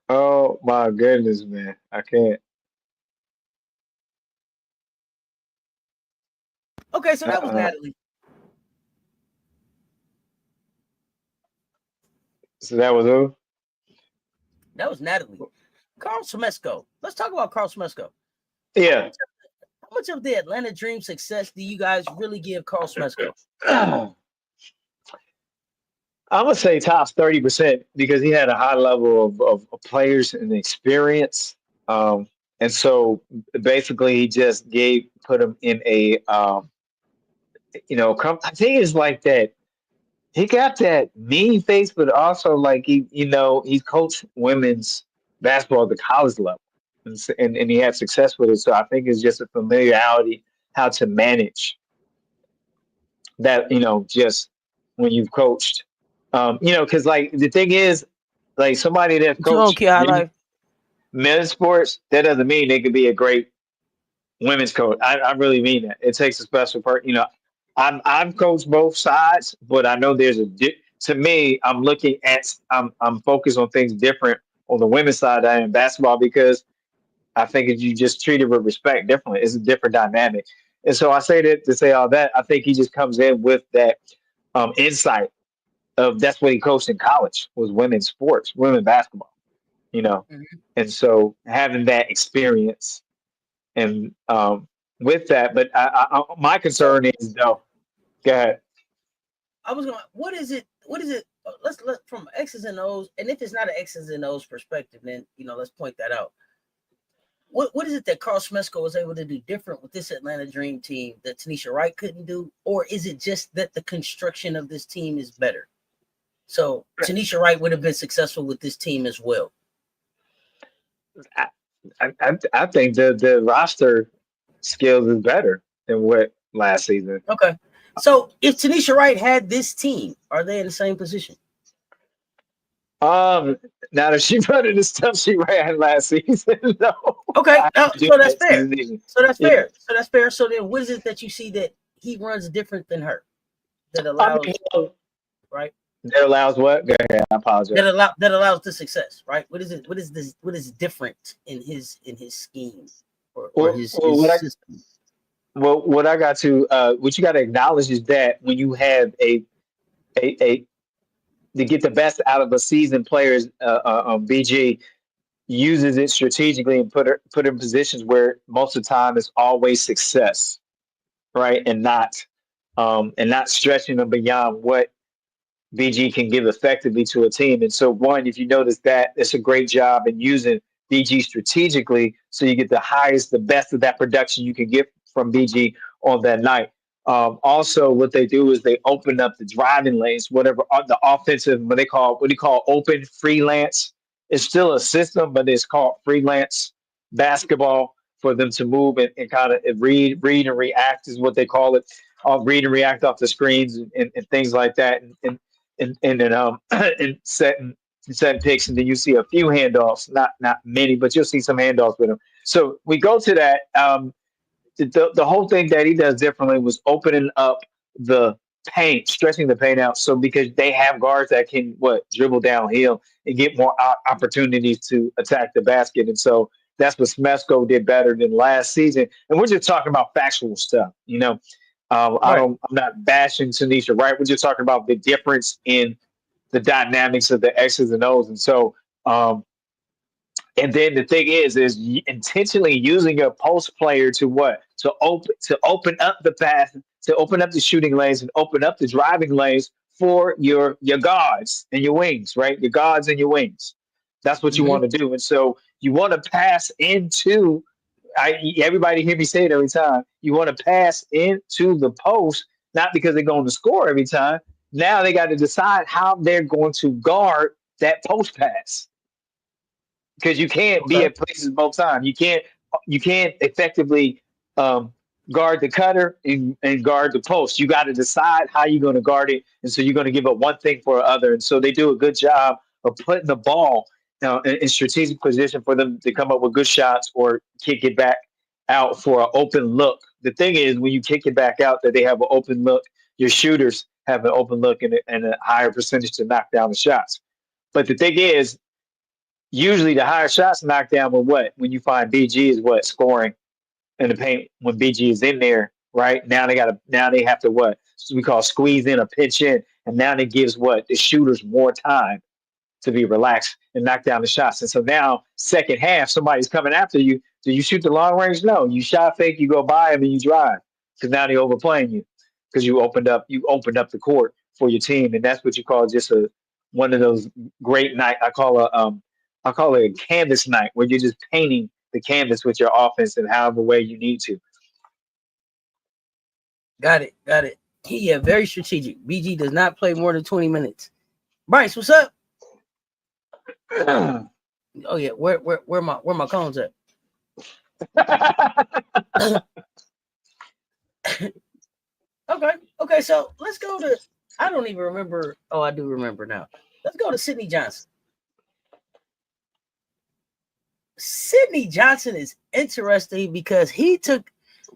Speaker 2: Oh my goodness, man. I can't.
Speaker 1: Okay, so that was Natalie.
Speaker 2: So that was who?
Speaker 1: That was Natalie. Carl Smesco. Let's talk about Carl Smesco.
Speaker 2: Yeah.
Speaker 1: How much of the Atlanta Dream success do you guys really give Carl Smesco?
Speaker 2: I'm gonna say top 30% because he had a high level of players and experience. And so basically he just put him in a I think it's like that. He got that mean face, but also like he coached women's basketball at the college level, and he had success with it. So I think it's just a familiarity how to manage that. Just when you've coached, because like the thing is, like somebody that's coached men's sports, that doesn't mean they could be a great women's coach. I really mean that. It takes a special person. I've coached both sides, but I know there's to me, I'm focused on things different on the women's side than in basketball because I think if you just treat it with respect differently, it's a different dynamic. And so I say that to say all that, I think he just comes in with that insight of that's what he coached in college was women's sports, women basketball, you know.
Speaker 1: Mhm.
Speaker 2: And so having that experience and with that, but my
Speaker 1: So
Speaker 2: concern is though, go ahead.
Speaker 1: I was going. What is it? What is it? Let from X's and O's, and if it's not an X's and O's perspective, then let's point that out. What is it that Carl Smesco was able to do different with this Atlanta Dream team that Tanisha Wright couldn't do, or is it just that the construction of this team is better? So Tanisha Wright would have been successful with this team as well.
Speaker 2: I, I think the roster skills is better than what last season.
Speaker 1: Okay. So if Tanisha Wright had this team, are they in the same position?
Speaker 2: Um, Now that she running the stuff she ran last season, no,
Speaker 1: Okay.
Speaker 2: I do
Speaker 1: So that's
Speaker 2: that
Speaker 1: fair.
Speaker 2: season.
Speaker 1: So that's
Speaker 2: Yeah,
Speaker 1: fair. So that's fair. So then what is it that you see that he runs different than her that
Speaker 2: I mean,
Speaker 1: allows, right?
Speaker 2: that allows what? Go ahead. I apologize.
Speaker 1: That allows the success, right? What is it? What is different in his scheme or
Speaker 2: Well,
Speaker 1: his system?
Speaker 2: what I got to what you got to acknowledge is that when you have a to get the best out of a seasoned player's BG uses it strategically and put in positions where most of the time it's always success, right? And not stretching them beyond what BG can give effectively to a team. And so, one, if you notice that, it's a great job in using BG strategically so you get the highest, the best of that production you can get from BG on that night. Also, what they do is they open up the driving lanes, whatever the offensive, what they call open freelance. It's still a system, but it's called freelance basketball for them to move and kind of read and react is what they call it. Read and react off the screens and things like that. And then and setting picks, and then you see a few handoffs, not many, but you'll see some handoffs with him. So we go to that. The whole thing that he does differently was opening up the paint, stretching the paint out. So because they have guards that can dribble downhill and get more opportunities to attack the basket, and so that's what Smesco did better than last season. And we're just talking about factual stuff, you know.
Speaker 1: Right.
Speaker 2: I'm not bashing Tanisha, right? We're just talking about the difference in the dynamics of the X's and O's, and so and then the thing is intentionally using your post player to what to open up the path, to open up the shooting lanes and open up the driving lanes for your guards and your wings, right? Your guards and your wings. That's what you
Speaker 1: Mm-hmm.
Speaker 2: want to do, and so you want to pass into. Everybody hear me say it every time. You want to pass into the post, not because they're going to score every time. Now they got to decide how they're going to guard that post pass because you can't be
Speaker 1: Okay.
Speaker 2: at places both times. You can't effectively um, guard the cutter and guard the post. You got to decide how you're going to guard it, and so you're going to give up one thing for other. And so they do a good job of putting the ball in strategic position for them to come up with good shots or kick it back out for an open look. The thing is, when you kick it back out, that they have an open look. Your shooters have an open look and a higher percentage to knock down the shots. But the thing is, usually the higher shots knocked down with what? When you find BG is what scoring in the paint when BG is in there, right? Now they have to what we call squeeze in or pitch in, and now it gives what the shooters more time to be relaxed and knock down the shots. And so now second half, somebody's coming after you. Do you shoot the long range? No, you shot fake, you go by them and you drive because now they're overplaying you because you opened up the court for your team, and that's what you call just a one of those great night. I call it a canvas night where you're just painting the canvas with your offense in however way you need to.
Speaker 1: Got it. Got it. Yeah, very strategic. BG does not play more than 20 minutes. Bryce, what's up? Oh yeah, where my cones at? Okay. Okay, so let's go to I don't even remember. Oh, I do remember now. Let's go to Sidney Johnson. Sidney Johnson is interesting because he took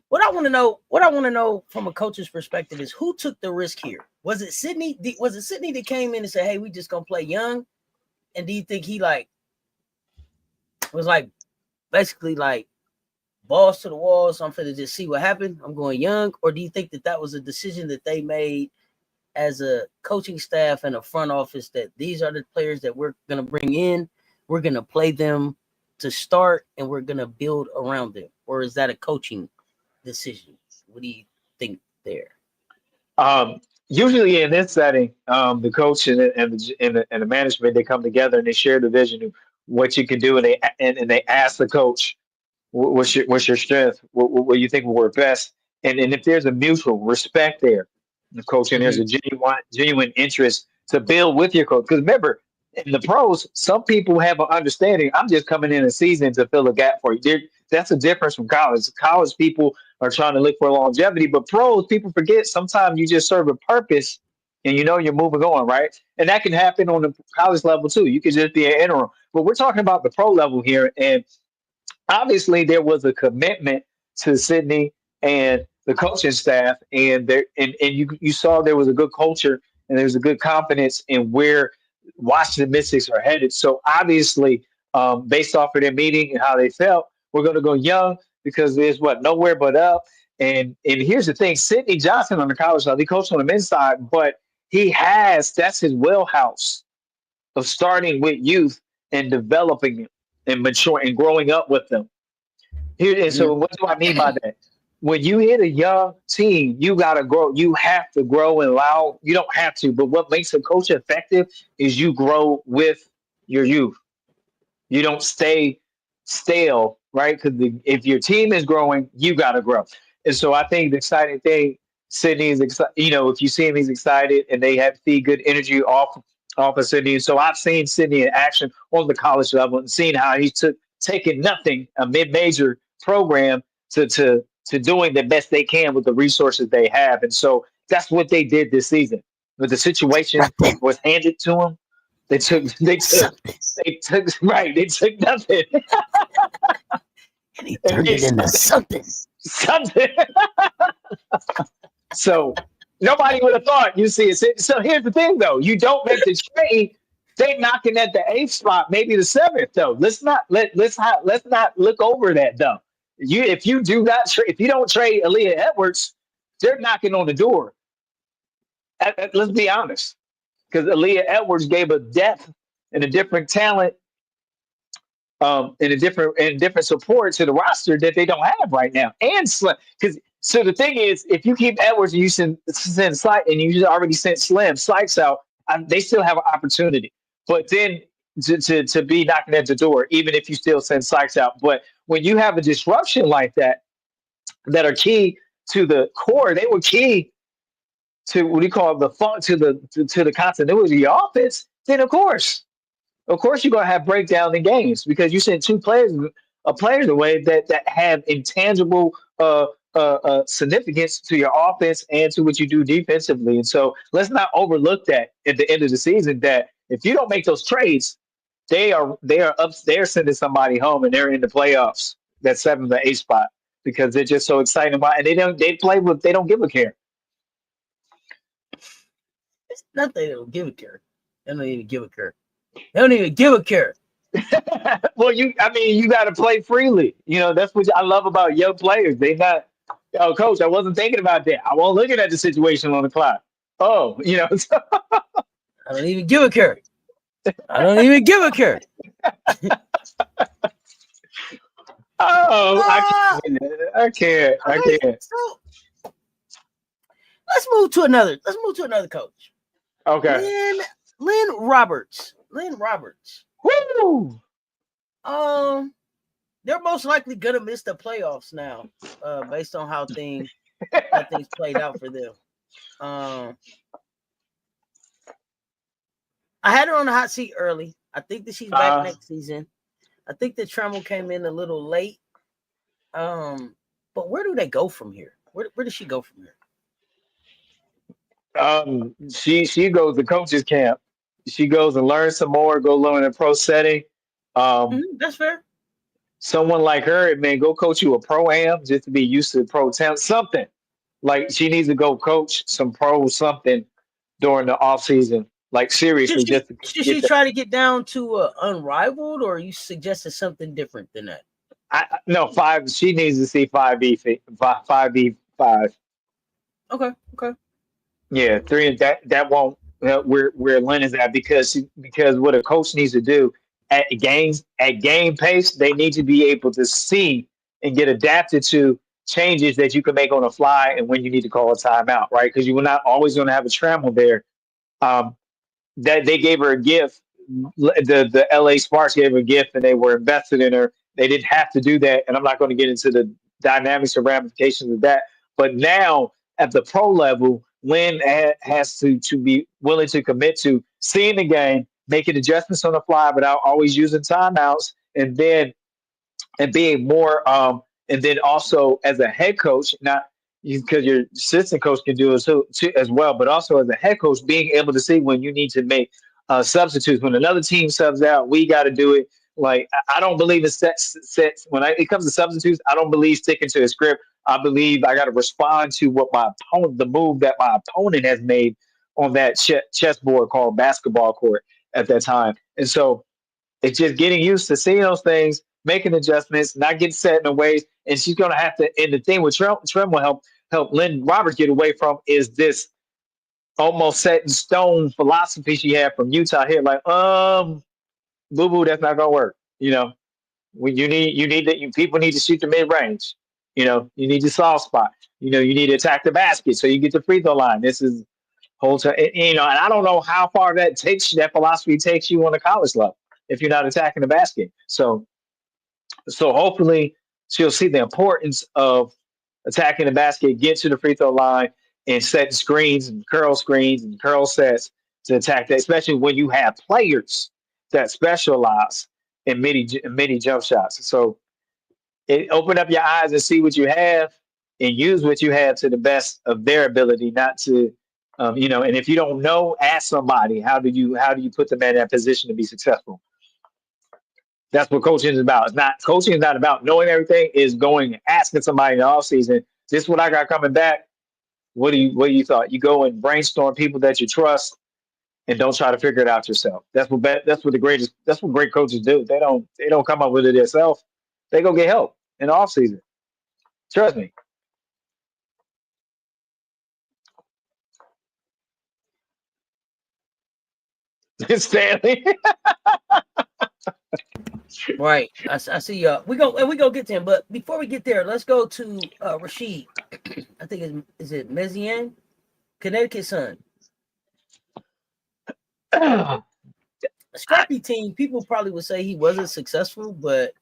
Speaker 1: what I want to know from a coach's perspective is who took the risk here. Was it Sidney? Was it Sidney that came in and said, "Hey, we just gonna play young"? And do you think he was basically balls to the wall? So I'm finna just see what happened. I'm going young, or do you think that was a decision that they made as a coaching staff and a front office that these are the players that we're going to bring in, we're going to play them to start, and we're going to build around them? Or is that a coaching decision? What do you think there?
Speaker 2: Usually in this setting, the coach and the management, they come together and they share the vision of what you can do, and and they ask the coach, what's your strength? What you think will work best? And if there's a mutual respect there, the coach, and there's
Speaker 1: Mm-hmm.
Speaker 2: a genuine interest to build with your coach. Because remember, in the pros, some people have an understanding. I'm just coming in a season to fill a gap for you. That's a difference from college. College people are trying to look for longevity, but pros, people forget sometimes you just serve a purpose and you know you're moving on, right? And that can happen on the college level too. You could just be an interim. But we're talking about the pro level here, and obviously there was a commitment to Sydney and the coaching staff, and you saw there was a good culture and there was a good confidence in where Washington Mystics are headed. So obviously, based off of their meeting and how they felt, we're going to go young because there's what nowhere but up. And here's the thing: Sidney Johnson on the college level, he coached on the men's side, but that's his wheelhouse of starting with youth and developing them and mature and growing up with them. Here, and
Speaker 1: Mm-hmm.
Speaker 2: so what do I mean by that? When you hit a young team, you gotta grow. You have to grow and allow. You don't have to, but what makes a coach effective is you grow with your youth. You don't stay stale, right? Because if your team is growing, you got to grow. And so I think the exciting thing, Sydney is excited. You know, if you see him, he's excited, and they have feed good energy off of Sydney. So I've seen Sydney in action on the college level and seen how he took taking nothing, a mid-major program, to doing the best they can with the resources they have. And so that's what they did this season. But the situation
Speaker 1: Nothing.
Speaker 2: was handed to them. They took they took
Speaker 1: Something.
Speaker 2: they took right. They took nothing,
Speaker 1: And he
Speaker 2: and
Speaker 1: turned
Speaker 2: they
Speaker 1: it into something.
Speaker 2: something. So nobody would have thought you see it. So here's the thing, though: you don't make the trade. They knocking at the eighth spot, maybe the seventh. Though let's not look over that though. If you do not if you don't trade Aaliyah Edwards, they're knocking on the door. Let's be honest, because Aaliyah Edwards gave a depth and a different talent and different support to the roster that they don't have right now. And because so the thing is, if you keep Edwards and you send Slight and you just already sent Slights out, they still have an opportunity. But then to be knocking at the door, even if you still send Sykes out. But when you have a disruption like that are key to the core, they were key to what do you call it, the fun to the continuity of your offense. Then of course, you're gonna have breakdown in games because you sent two players away that have intangible significance to your offense and to what you do defensively. And so let's not overlook that at the end of the season. That if you don't make those trades, they are up they're sending somebody home and they're in the playoffs. That seventh or eighth spot because they're just so excited about and they play with they don't give a care.
Speaker 1: It's nothing. They don't give a care. They don't even give a care. They don't even give a care.
Speaker 2: Well, I mean, you got to play freely. You know, that's what I love about young players. They not, oh, coach, I wasn't thinking about that. I wasn't looking at the situation on the clock. Oh,
Speaker 1: I don't even give a care. I don't even give a care.
Speaker 2: oh, I
Speaker 1: Uh,
Speaker 2: can't. I can't. I
Speaker 1: okay,
Speaker 2: can't.
Speaker 1: so let's move to another. Let's move to another coach.
Speaker 2: Okay.
Speaker 1: Lynn Lynn Roberts. Lynn Roberts.
Speaker 2: Woo!
Speaker 1: Um, they're most likely gonna miss the playoffs now, based on how things played out for them. Um, I had her on the hot seat early. I think that she's back
Speaker 2: Uh,
Speaker 1: next season. I think that Tremble came in a little late. Um, but where do they go from here? Where does she go from here?
Speaker 2: she goes to coaches camp. She goes and learns some more. Go learn in a pro setting. Um,
Speaker 1: That's fair.
Speaker 2: someone like her, man, go coach you a pro am just to be used to pro talent. Something like she needs to go coach some pro something during the off season. Like
Speaker 1: Should
Speaker 2: seriously,
Speaker 1: she
Speaker 2: just to
Speaker 1: should
Speaker 2: get
Speaker 1: she
Speaker 2: the.
Speaker 1: try to get down to unrivaled, or you suggested something different than that?
Speaker 2: No five. She needs to see 5 E 5 E 5.
Speaker 1: Okay, okay.
Speaker 2: Yeah, three and that won't where Lynn is at because what a coach needs to do at game pace, they need to be able to see and get adapted to changes that you can make on the fly and when you need to call a timeout, right? Because you were not always going to have a trammel there. Um, that they gave her a gift. The LA Sparks gave her a gift, and they were invested in her. They didn't have to do that, and I'm not going to get into the dynamics or ramifications of that. But now at the pro level, Lynn has to be willing to commit to seeing the game, making adjustments on the fly without always using timeouts, and being more and then also as a head coach, not because your assistant coach can do it too, as well, but also as a head coach, being able to see when you need to make substitutes. When another team subs out, we got to do it. Like I don't believe in sets. When it comes to substitutes, I don't believe sticking to a script. I believe I got to respond to what my opponent, the move that my opponent has made on that chessboard called basketball court at that time. And so it's just getting used to seeing those things, making adjustments, not getting set in the ways. And she's going to have to. And the thing with Trem will help Lynn Roberts get away from is this almost set in stone philosophy she had from Utah here. Like, boo boo, that's not going to work. When you need that people need to shoot the mid range. You need the soft spot. You need to attack the basket so you get the free throw line. This is whole time. And I don't know how far that philosophy takes you on a college level if you're not attacking the basket. So hopefully she'll see the importance of attacking the basket, get to the free throw line, and setting screens and curl sets to attack that, especially when you have players that specialize in many jump shots. So open up your eyes and see what you have and use what you have to the best of their ability, not to and if you don't know, ask somebody how do you put them in that position to be successful. That's what coaching is about. It's not coaching is not about knowing everything. Is going and asking somebody in the off season, this is what I got coming back. What do you thought? You go and brainstorm people that you trust and don't try to figure it out yourself. That's what great coaches do. They don't come up with it themselves. They go get help in the off season. Trust me. Stanley.
Speaker 1: Right. I see. We go get to him, but before we get there, let's go to Rashid. I think is it Mezian, Connecticut Sun, a scrappy team. People probably would say he wasn't successful, but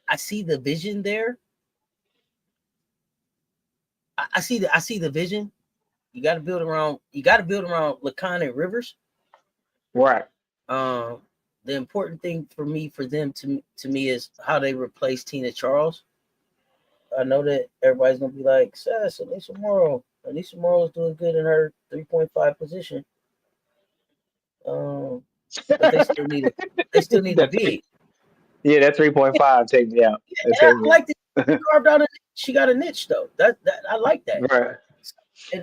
Speaker 1: I see the vision there. I see the vision. You got to build around. You got to build around Lacan and Rivers.
Speaker 2: Right.
Speaker 1: Um, the important thing for them to me is how they replace Tina Charles. I know that everybody's gonna be like, "Sass, Anissa Morrow. Anissa Morrow is doing good in her 3.5 position." Um, but they still need a
Speaker 2: That
Speaker 1: big.
Speaker 2: yeah, that 3.5 take me out. That
Speaker 1: And
Speaker 2: take
Speaker 1: I
Speaker 2: me
Speaker 1: like that she
Speaker 2: out.
Speaker 1: carved out. She got a niche though. That I like that.
Speaker 2: Right.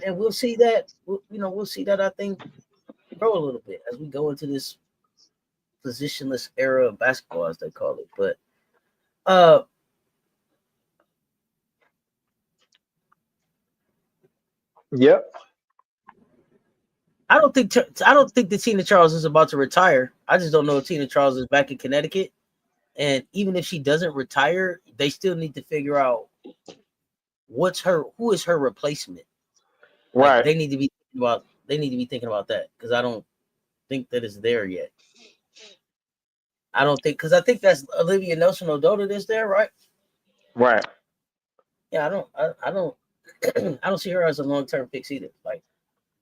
Speaker 1: And we'll see that. We'll see that. I think grow a little bit as we go into this positionless era of basketball, as they call it. But uh,
Speaker 2: Yep.
Speaker 1: I don't think that Tina Charles is about to retire. I just don't know if Tina Charles is back in Connecticut. And even if she doesn't retire, they still need to figure out who is her replacement. Like
Speaker 2: Right.
Speaker 1: they need to be thinking about that because I don't think that it's there yet. I don't think because I think that's Olivia Nelson Odota that's there, right?
Speaker 2: Right.
Speaker 1: Yeah, I don't I don't see her as a long term fix either. Like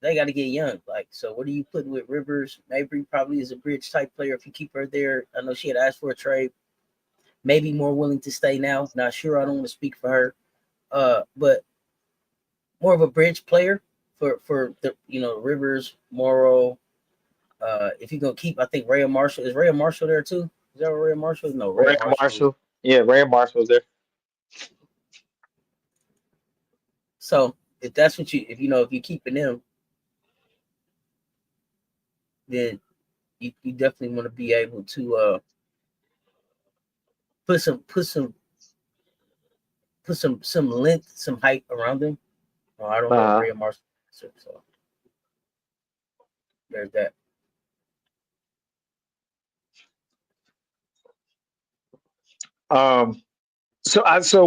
Speaker 1: they got to get young. Like so, what are you putting with Rivers? Mabry probably is a bridge type player if you keep her there. I know she had asked for a trade. Maybe more willing to stay now. Not sure. I don't want to speak for her. But more of a bridge player for the Rivers, Morrow. If you're gonna keep, I think Rhea Marshall is Rhea Marshall there too. Is that Rhea Marshall? No, Rhea
Speaker 2: Ray
Speaker 1: Marshall is.
Speaker 2: Marshall. Yeah, Ray Marshall's there.
Speaker 1: So if that's what if you're keeping them, then you definitely want to be able to put some length, some height around them. Oh, I don't know if
Speaker 2: Uh-huh.
Speaker 1: Rhea Marshall. So There's that.
Speaker 2: Um, so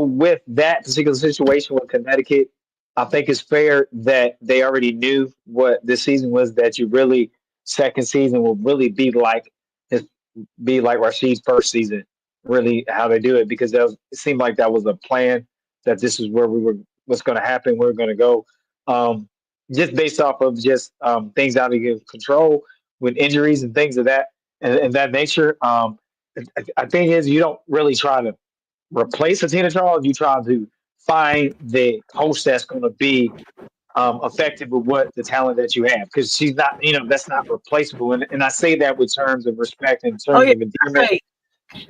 Speaker 2: with that particular situation with Connecticut, I think it's fair that they already knew what this season was. That you really second season will really be like Rashid's first season, really how they do it because it seemed like that was a plan that this is where we were what's going to happen. We're going to go just based off of just things out of your control with injuries and things of that and that nature. I think is you don't really try to replace a Tina Charles. You try to find the coach that's going to be effective with what the talent that you have because she's not, that's not replaceable. And I say that with terms of respect in
Speaker 1: Oh
Speaker 2: terms
Speaker 1: yeah,
Speaker 2: of endearment.
Speaker 1: say,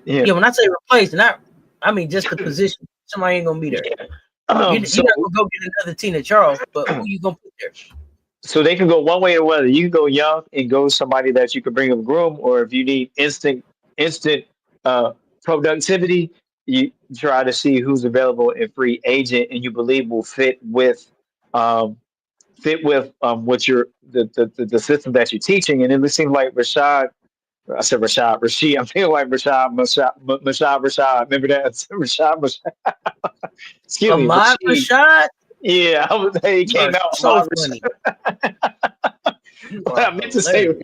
Speaker 2: Yeah,
Speaker 1: yeah. When I say replace, not I mean just the position. Somebody ain't gonna be there.
Speaker 2: yeah.
Speaker 1: You're not gonna go get another Tina Charles, but who you gonna put there?
Speaker 2: So they can go one way or whether you can go young and go somebody that you can bring up groom, or if you need instant uh, productivity, you try to see who's available in free agent and you believe will um, fit with what you're the system that you're teaching. And it seems like I said Rashid. I'm feeling like Rashad. Remember that? Rashad. Excuse me,
Speaker 1: Ahmad
Speaker 2: Rashid.
Speaker 1: Rashad,
Speaker 2: Yeah, he
Speaker 1: you are
Speaker 2: came out.
Speaker 1: so funny. You
Speaker 2: I
Speaker 1: are
Speaker 2: meant to say
Speaker 1: hilarious.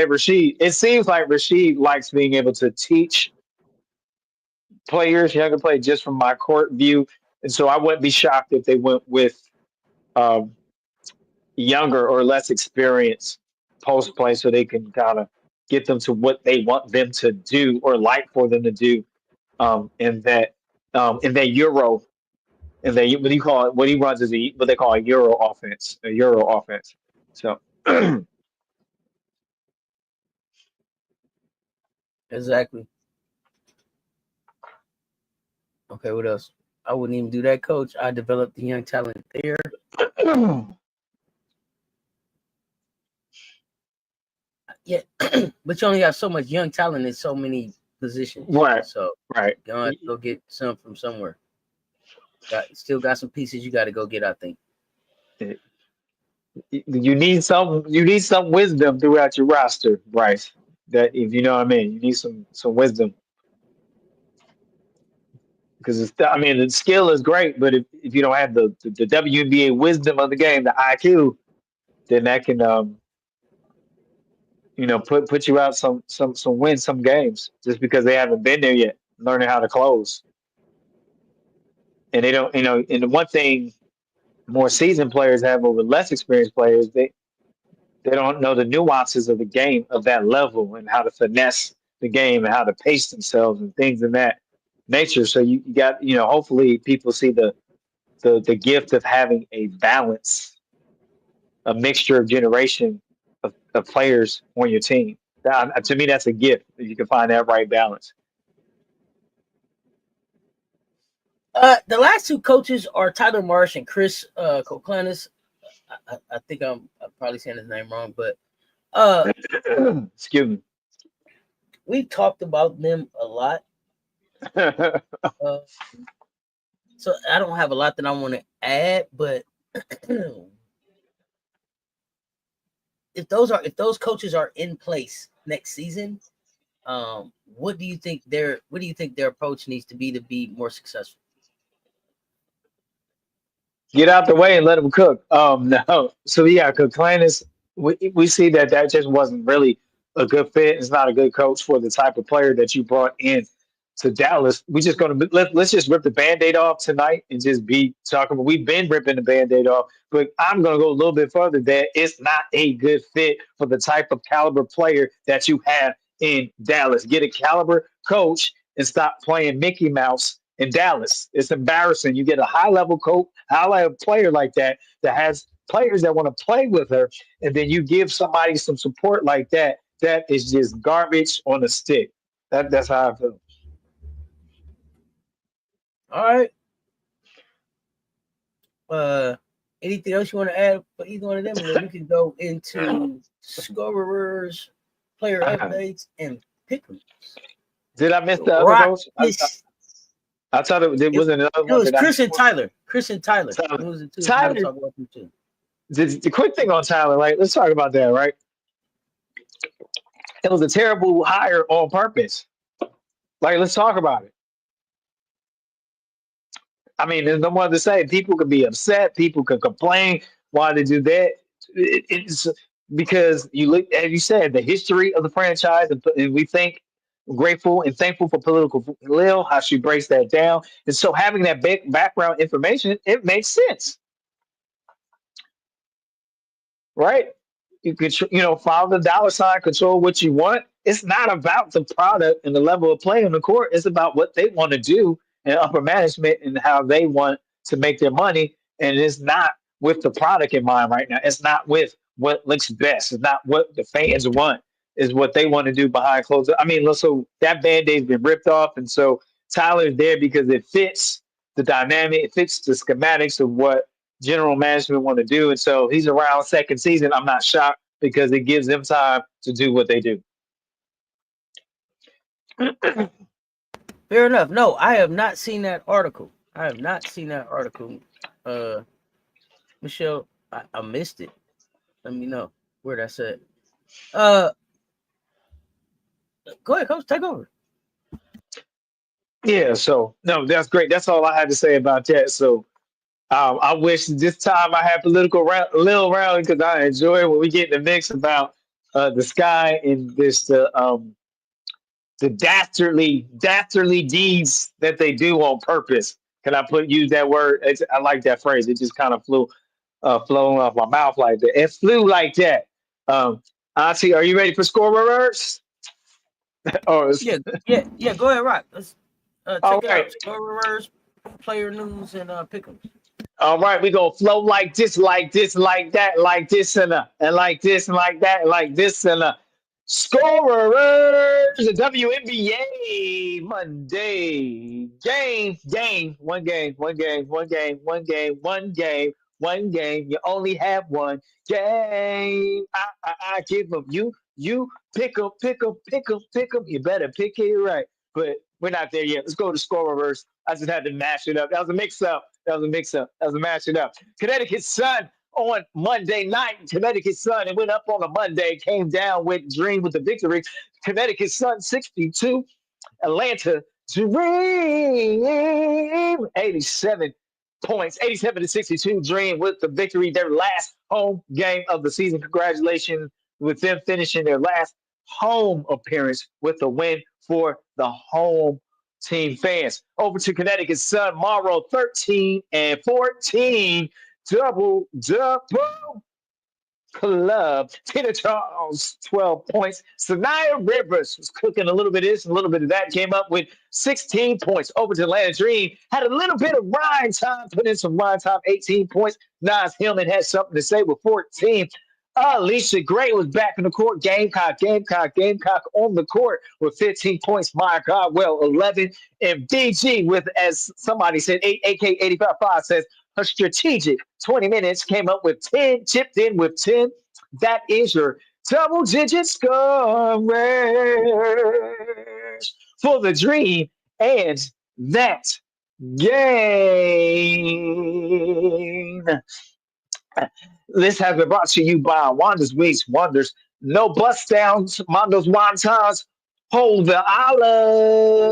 Speaker 2: Rashid. It seems like Rashid likes being able to teach players, younger players, just from my court view. And so I wouldn't be shocked if they went with um, younger or less experienced post play so they can kind of get them to what they want them to do or like for them to do in that Euro and that what do you call it? What he runs is what they call a Euro offense. So
Speaker 1: Exactly. Okay, what else? I wouldn't even do that, coach. I developed the young talent there. Yeah, but you only have so much young talent in so many positions.
Speaker 2: right,
Speaker 1: So
Speaker 2: right.
Speaker 1: you're gonna have to go get some from somewhere. Got some pieces you got to go get. I think.
Speaker 2: You need some wisdom throughout your roster, Bryce. That if you know what I mean, you need some wisdom because I mean the skill is great, but if you don't have the WNBA wisdom of the game, the IQ, then that can put you out some win some games just because they haven't been there yet, learning how to close, and they don't and the one thing more seasoned players have over less experienced players, they don't know the nuances of the game of that level and how to finesse the game and how to pace themselves and things in that nature. So you got, hopefully people see the gift of having a balance, a mixture of generation of players on your team. To me, that's a gift if you can find that right balance.
Speaker 1: The last two coaches are Tyler Marsh and Chris Koklanis. I think I'm probably saying his name wrong, but
Speaker 2: Excuse me.
Speaker 1: we've talked about them a lot. Uh, so I don't have a lot that I want to add, but if those coaches are in place next season, what do you think their approach needs to be more successful?
Speaker 2: Get out the way and let them cook. No. So yeah, Cook we see that just wasn't really a good fit. It's not a good coach for the type of player that you brought in to Dallas. We just gonna let's just rip the band-aid off tonight and just be talking. We've been ripping the band-aid off, but I'm gonna go a little bit further. That it's not a good fit for the type of caliber player that you have in Dallas. Get a caliber coach and stop playing Mickey Mouse in Dallas. It's embarrassing. You get a high level coach, high level player like that has players that want to play with her, and then you give somebody some support like that. That is just garbage on a stick. That's how I feel.
Speaker 1: All right. Anything else you want to add for either one of them, and then we can go into scorers, player updates, and pick'ems.
Speaker 2: Did I miss the other
Speaker 1: Rock
Speaker 2: coach?
Speaker 1: this.
Speaker 2: I thought there
Speaker 1: It,
Speaker 2: was another
Speaker 1: it
Speaker 2: one
Speaker 1: was
Speaker 2: that I
Speaker 1: Chris
Speaker 2: missed.
Speaker 1: and Tyler. Chris and Tyler.
Speaker 2: Tyler,
Speaker 1: Those are the two if you want to
Speaker 2: Tyler
Speaker 1: talk about them too.
Speaker 2: The quick thing on Tyler, like, let's talk about that, right? It was a terrible hire on purpose. Like, let's talk about it. I mean, there's no more to say. People could be upset. People could complain. Why they do that? It's because you look, as you said, the history of the franchise, and we think grateful and thankful for political Lil, how she breaks that down. And so having that background information, it makes sense, right? You could, follow the dollar sign, control what you want. It's not about the product and the level of play on the court. It's about what they want to do in upper management and how they want to make their money. And it's not with the product in mind right now. It's not with what looks best. It's not what the fans want. Is what they want to do behind closed. I mean, so that band-aid's been ripped off, and so Tyler's there because it fits the dynamic, it fits the schematics of what general management want to do. And so he's around second season. I'm not shocked because it gives them time to do what they do.
Speaker 1: Fair enough. No, I have not seen that article. I have not seen that article. Uh, Michelle, I missed it. Let me know where that's at. Uh, Go ahead, coach. Take over.
Speaker 2: Yeah, so no, that's great. That's all I had to say about that. So I wish this time I had political little round because I enjoy when we get in the mix about the sky and this the dastardly deeds that they do on purpose. Can I use that word? I like that phrase. It just kind of flowing off my mouth like that. It flew like that. Auntie, are you ready for score reverse? or
Speaker 1: Yeah. Go ahead, Rock. Let's
Speaker 2: all
Speaker 1: check it
Speaker 2: right.
Speaker 1: out. Score reverse, player news, and pick 'em.
Speaker 2: All right, we gonna flow like this, like this, like that, like this, and like this, and like that, and like this, scorers, the WNBA Monday one game. You only have one game. I give them you pick 'em, pick 'em, pick 'em, pick 'em. You better pick it right. But we're not there yet. Let's go to score reverse. I just had to mash it up. That was a mix up. That was a mix up. That was a mash it up. Connecticut Sun on Monday night. Connecticut Sun, it went up on a Monday, came down with Dream with the victory. Connecticut Sun 62, Atlanta Dream 87 points, 87 to 62. Dream with the victory, their last home game of the season. Congratulations with them finishing their last home appearance with a win for the home team fans. Over to Connecticut Sun, Morrow 13 and 14. Double club. Tina Charles, 12 points. Sanaya Rivers was cooking a little bit of this and a little bit of that. Came up with 16 points. Over to Atlanta Dream. Had a little bit of Ryan time. Put in some Ryan time, 18 points. Nas Hillman had something to say with 14. Alicia Gray was back in the court. Gamecock on the court with 15 points. My God, well, 11. And BG with, as somebody said, AK85 says, her strategic 20 minutes came up with 10, chipped in with 10. That is your double digit score for the Dream and that game. This has been brought to you by Wanda's Weeks Wonders. No bust downs, Mondo's Wontons. Hold the olives.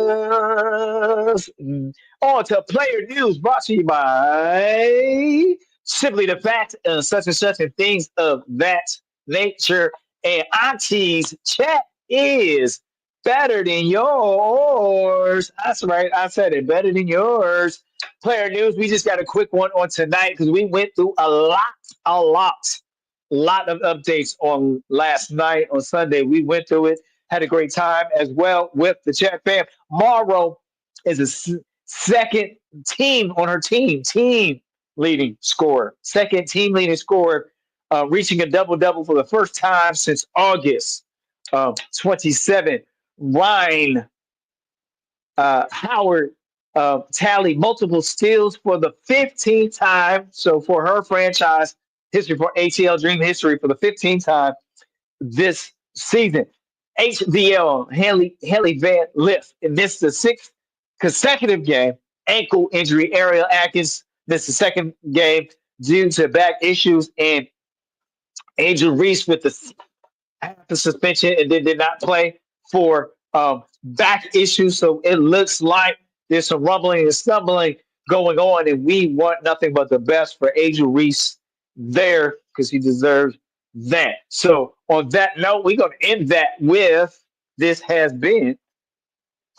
Speaker 2: On to player news brought to you by Simply the Fact, such and such, and things of that nature. And Auntie's chat is better than yours. That's right, I said it, better than yours. Player news, we just got a quick one on tonight because we went through a lot of updates on last night on Sunday. We went through it, had a great time as well with the chat fam. Morrow is a second team on her team leading scorer, second team leading scorer, reaching a double double for the first time since August 27. Ryan Howard tallied multiple steals for the 15th time. So for her franchise history, for ATL Dream history, for the 15th time this season. HVL Haley Van Lift missed the sixth consecutive game. Ankle injury. Ariel Atkins missed the second game. due to back issues, and Angel Reese with the suspension and then did not play for back issues. So it looks like there's some rumbling and stumbling going on, and we want nothing but the best for Angel Reese there because he deserves that. So on that note, we're going to end that with this has been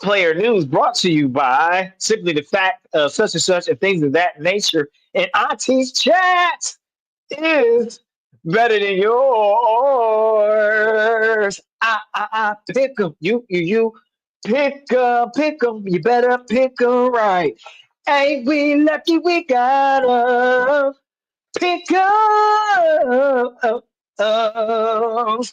Speaker 2: player news brought to you by simply the fact of such and such and things of that nature. And Auntie's chat is better than yours. Pick 'em. You. Pick 'em. You better pick 'em right. Ain't we lucky we got 'em? Pick 'em.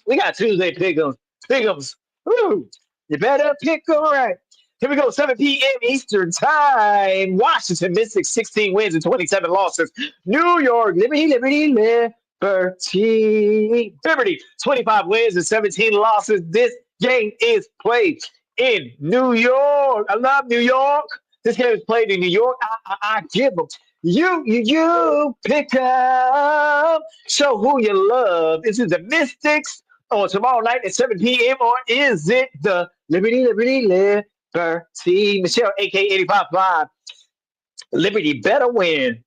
Speaker 2: We got Tuesday pick'ems. Pick'ems. Woo. You better pick 'em right. Here we go, 7 p.m. Eastern Time. Washington Mystics, 16 wins and 27 losses. New York, Liberty, 25 wins and 17 losses. This game is played in New York. I love New York. This game is played in New York. I give them. You pick up. Show who you love. Is it the Mystics on tomorrow night at 7 p.m. or is it the Liberty? Michelle, aka 85.5. Liberty better win.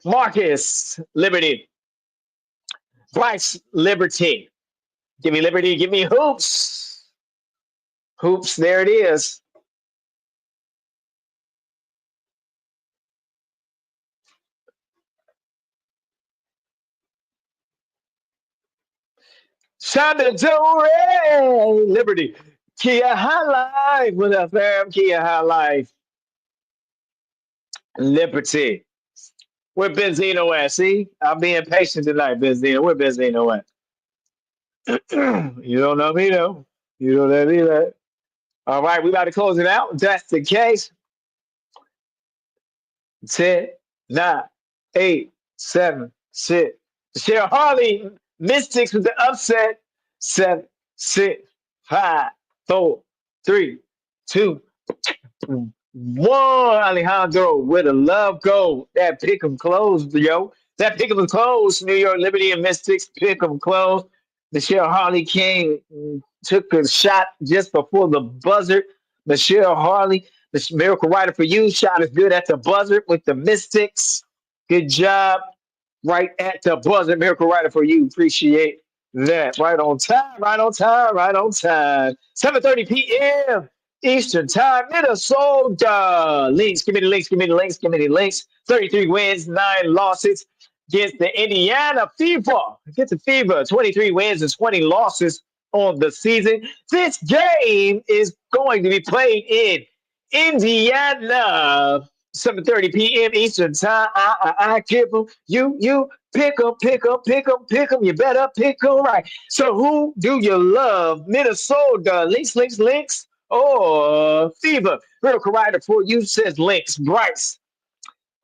Speaker 2: Marcus, Liberty. Bryce, Liberty. Give me Liberty. Give me hoops. Hoops, there it is. Shonda Dore, Liberty. Kia High Life. What up, fam? Kia High Life. Liberty. Where Benzino at? See, I'm being patient tonight, Benzino. Where Benzino at? You don't know me though. You don't know me that. All right, we about to close it out. If that's the case. 10, 9, 8, 7, 6. Michelle Harley, Mystics with the upset. 7, 6, 5, 4, 3, 2, one. Alejandro with a love goal. That pick 'em closed, yo. That pick 'em closed. New York Liberty and Mystics pick 'em closed. Michelle Harley came, took a shot just before the buzzer. Michelle Harley, the miracle rider for you, shot is good at the buzzer with the Mystics. Good job. Right at the buzzer, miracle rider for you. Appreciate that. Right on time, right on time, right on time. 7:30 p.m. Eastern Time, Minnesota. Links, give me the links, give me the links, give me the links. 33 wins, 9 losses against the Indiana Fever. Against the Fever, 23 wins and 20 losses on the season. This game is going to be played in Indiana. 7:30 p.m. Eastern Time. I give them. You pick them, pick them, pick them, pick them. You better pick them right. So who do you love? Minnesota. Links. Or Fever. Miracle Rider for you says links. Bryce.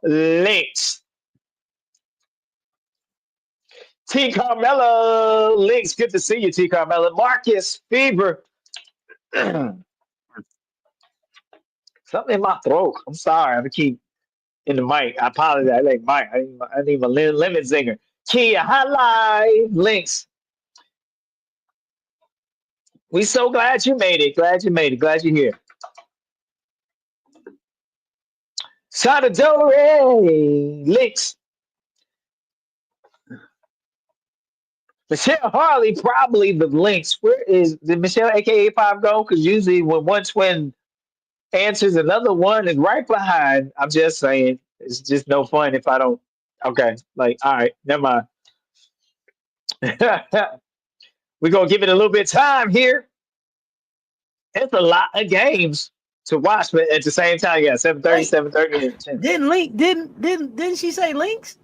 Speaker 2: Links. T. Carmella. Links. Good to see you, T. Carmella. Marcus. Fever. Something in my throat. I'm sorry. I'm gonna keep in the mic. I apologize. Like Mike, I need my lemon zinger. Kia, highlight links. We so glad you made it. Glad you made it. Glad you're here. Salvatore links. Michelle Harley probably the links. Where is did Michelle aka 5 go? Because usually when one twin answers, another one is right behind. I'm just saying, it's just no fun if I don't. Okay, like all right, never mind. We're gonna give it a little bit of time here. It's a lot of games to watch, but at the same time, yeah, 7:30,
Speaker 1: Wait,
Speaker 2: 7:30, and 10.
Speaker 1: didn't she say links?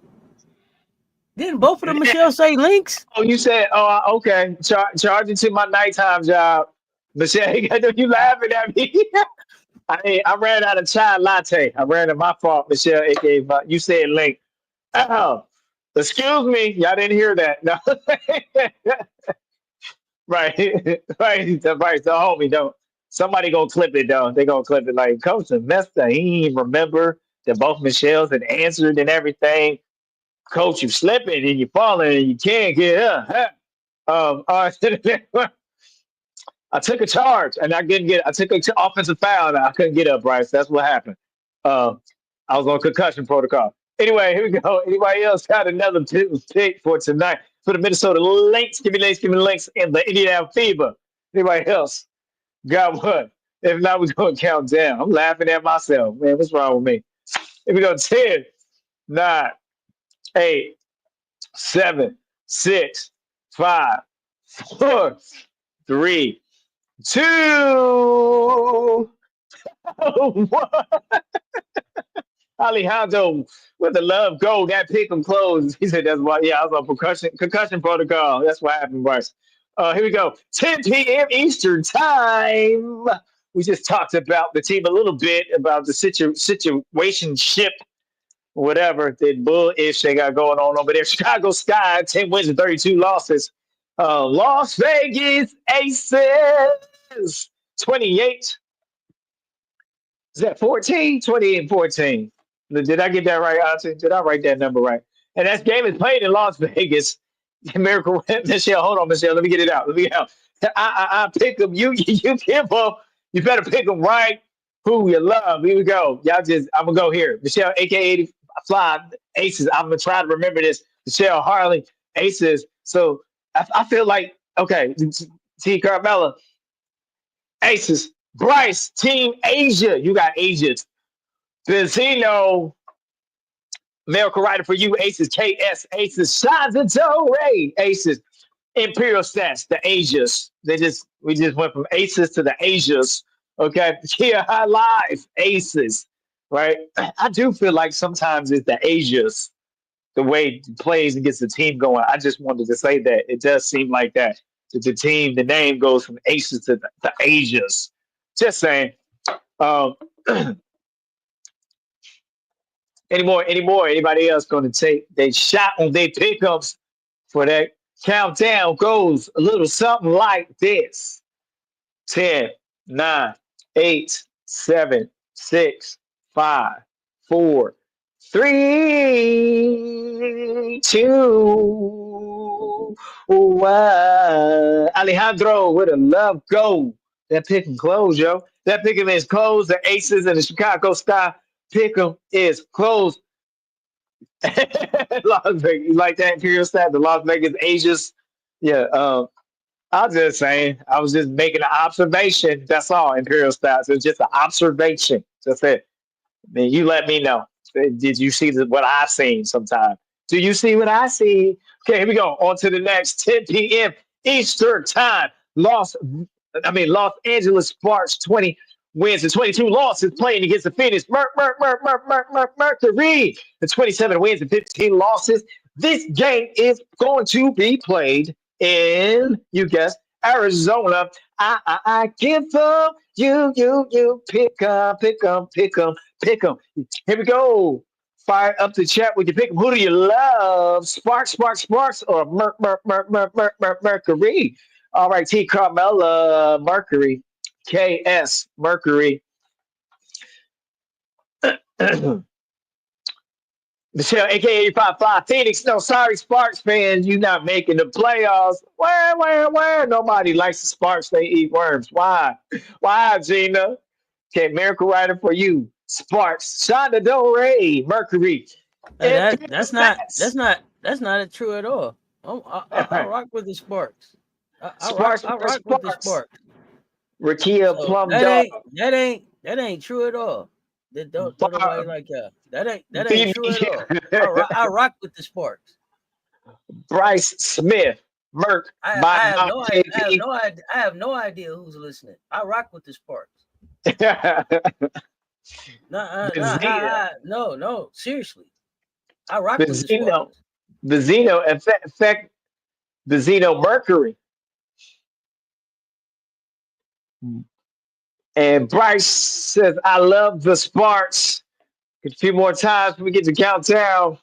Speaker 1: Didn't both of them Michelle say links?
Speaker 2: Oh, you said, oh, okay, charge it to my nighttime job. Michelle, you laughing at me? I ran out of chai latte. I ran out my fault, Michelle. You said link. Oh, excuse me, y'all didn't hear that. No, right, right, right. The homie don't. Somebody gonna clip it though. They gonna clip it like Coach messed up. He didn't remember that both Michelle's had answered and everything. Coach, you slipping and you falling and you can't get up. Huh? I took a charge and I couldn't get. I took an offensive foul and I couldn't get up. Bryce, that's what happened. Um, I was on concussion protocol. Anyway, here we go. Anybody else got another pick for tonight for the Minnesota Lynx? Give me links. Give me links. And the Indiana Fever. Anybody else got what? If not, we're going to count down. I'm laughing at myself. Man, what's wrong with me? Here we go. 10, 9, 8, 7, 6, 5, 4, 3, 2. Alejandro with the love goal. That pick him closed. He said that's why. Yeah, I was on concussion protocol. That's what happened, Bryce. Here we go. 10 p.m. Eastern time. We just talked about the team a little bit about the situation ship, whatever that bullish they got going on over there. Chicago Sky, 10 wins and 32 losses. Las Vegas Aces, 28. Is that 14? 28 and 14. Did I get that right, Auntie? Did I write that number right? And that game is played in Las Vegas. Miracle Michelle, hold on, Michelle. Let me get it out. Let me get it out. I pick them. You give up. You better pick them right. Who you love. Here we go. I'm gonna go here. Michelle, aka Fly Aces. I'm gonna try to remember this. Michelle Harley Aces. So I feel like okay, T Carmella Aces. Bryce, Team Asia. You got Asians. Benzino, Miracle Rider for you, Aces, KS, Aces, Shines and Del Rey, Aces, Imperial Stats, the Asias. We just went from Aces to the Asias. Okay, Kia High Life, Aces, right? I do feel like sometimes it's the Asias, the way it plays and gets the team going. I just wanted to say that it does seem like that. That the team, the name goes from Aces to the Asias. Just saying. Um, anymore. Anybody else going to take they shot on their pickups for that countdown goes a little something like this. 10, 9, 8, 7, 6, 5, 4, 3, 2, 1. Alejandro with a love goal. That pick and close, yo. That pick 'em is closed. The Aces and the Chicago Sky pick 'em is closed. Las Vegas, you like that Imperial stat? The Las Vegas Asians. Yeah, I was just saying. I was just making an observation. That's all. Imperial stats. It's just an observation. That's it. I mean, you let me know. Did you see what I seen sometime? Do you see what I see? Okay, here we go. On to the next 10 p.m. Eastern time. Los Angeles Sparks 20 wins and 22 losses playing against the Phoenix Mercury. The 27 wins and 15 losses. This game is going to be played in, you guessed, Arizona. I give up. You pick 'em. Here we go. Fire up the chat with your pick 'em. Who do you love? Sparks, or Mercury? All right, T. Carmella, Mercury, KS, Mercury. Michelle, aka 855 Phoenix. No, sorry, Sparks fans, you not making the playoffs. Where? Nobody likes the Sparks. They eat worms. Why? Why, Gina? Okay, Miracle Rider for you. Sparks, Shonda Del Rey, Mercury. Imperial Stats.
Speaker 1: That's not true at all. I rock with the Sparks.
Speaker 2: Sparks,
Speaker 1: I rock with the
Speaker 2: Sparks.
Speaker 1: Sparks.
Speaker 2: Rakia
Speaker 1: So
Speaker 2: Plum Dog.
Speaker 1: that ain't true at all. That don't nobody
Speaker 2: Bar-
Speaker 1: like that. That ain't true at all.
Speaker 2: BB.
Speaker 1: I rock with the Sparks.
Speaker 2: Bryce Smith, Merc, by Mount KP.
Speaker 1: I have no idea who's listening. I rock with the Sparks.
Speaker 2: Benzino,
Speaker 1: No, seriously. I rock with the
Speaker 2: Benzino,
Speaker 1: Sparks.
Speaker 2: Benzino, effect, Benzino Mercury. And Bryce says, I love the Sparks. A few more times when we get to countdown.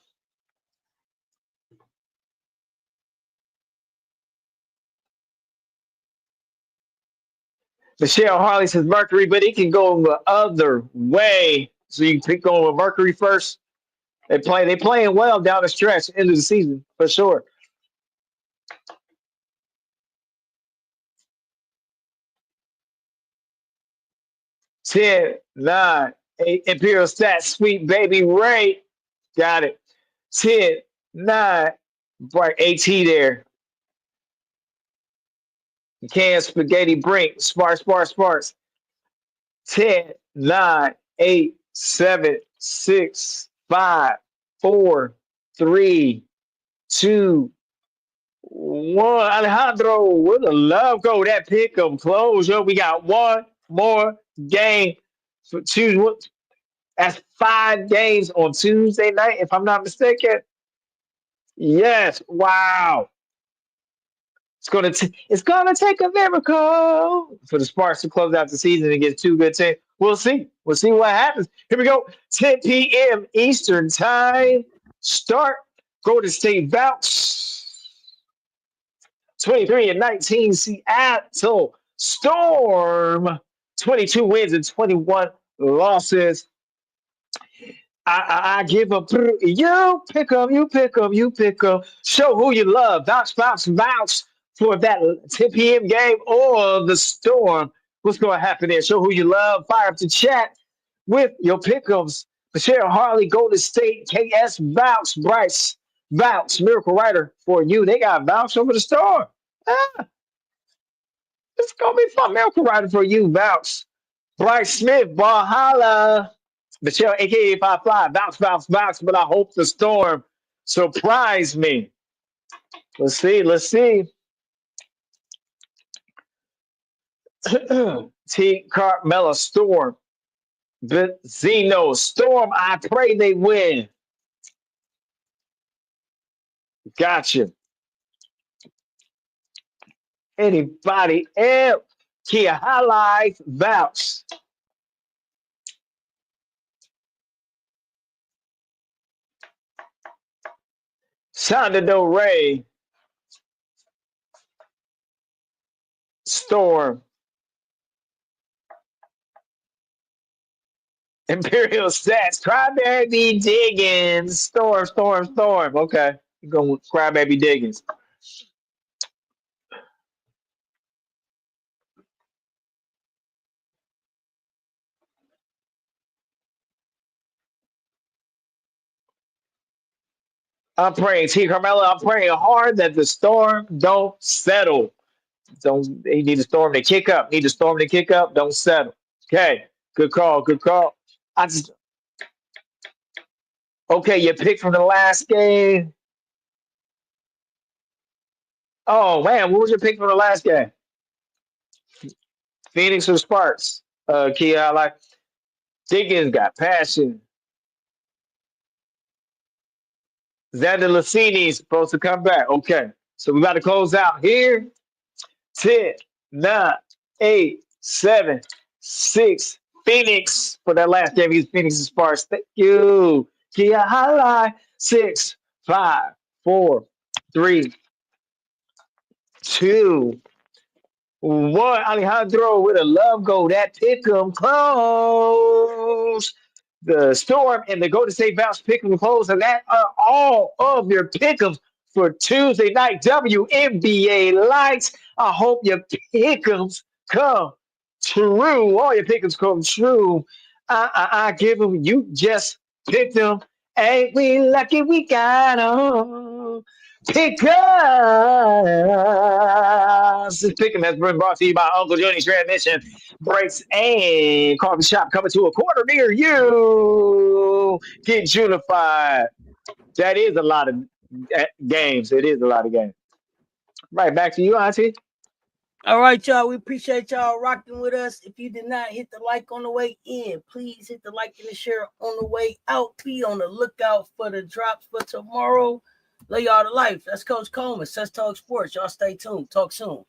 Speaker 2: Michelle Harley says Mercury, but it can go the other way. So you pick on with Mercury first. They playing well down the stretch into the season for sure. 10, 9, 8, Imperial Stats, Sweet Baby Ray. Got it. 10, 9, bright AT there. Can Spaghetti Brink, Sparks. 10, 9, 8, 7, 6, 5, 4, 3, 2, 1. Alejandro, where the love go? That pick 'em close. Yo, we got one more game. For choose. That's 5 games on Tuesday night, if I'm not mistaken. Yes. Wow. It's gonna take a miracle for the Sparks to close out the season and get 2 good teams. We'll see. We'll see what happens. Here we go. 10 p.m. Eastern time. Start. Golden State bounce. 23-19 Seattle Storm. 22 wins and 21 losses. I give up. You pick 'em, you pick 'em, you pick 'em. Show who you love. Bounce for that 10 p.m. game or the Storm. What's going to happen there? Show who you love. Fire up the chat with your pick'ems. Michelle Harley, Golden State, KS, Bounce, Miracle Rider for you. They got Bounce over the Storm. Ah, it's going to be fun. Miracle Rider for you, Bounce. Bryce Smith, Valhalla. Michelle, aka if I fly, bounce, but I hope the storm surprise me. Let's see. T. Carmella Storm. Zeno Storm, I pray they win. Gotcha. Anybody else? Kia highlights, bounce. Shonda Del Rey, Storm. Imperial Stats, Crybaby Diggins, Storm. Okay, you go with Crybaby Diggins. I'm praying, T. Carmella. I'm praying hard that the storm don't settle. Don't they need the storm to kick up? Need the storm to kick up. Don't settle. Okay, good call. Good call. I just okay. You picked from the last game. Oh man, what was your pick from the last game? Phoenix or Sparks? Kia, I like Diggins got passion. Xander Lassini's supposed to come back. Okay, so we got to close out here. 10, 9, 8, 7, 6. Phoenix for that last game against Phoenix and Sparks. Thank you. Kia highlight. 6, 5, 4, 3, 2, 1. Alejandro with a love goal. That pick 'em close. The Storm and the Golden State Bounce pick 'em close. And that are all of your pick'ems for Tuesday night WNBA lights. I hope your pick'ems come true. All your pick'ems come true. I give them. You just picked them. Ain't we lucky we got them? Pick us. This pick'em has been brought to you by Uncle Johnny's Transmission Breaks and Coffee Shop coming to a corner near you. Get unified. That is a lot of games. It is a lot of games. Right, back to you, Auntie.
Speaker 1: All right, y'all. We appreciate y'all rocking with us. If you did not hit the like on the way in, please hit the like and the share on the way out. Be on the lookout for the drops for tomorrow. Love y'all to life. That's Coach Coleman. Let's Talk Sports. Y'all stay tuned. Talk soon.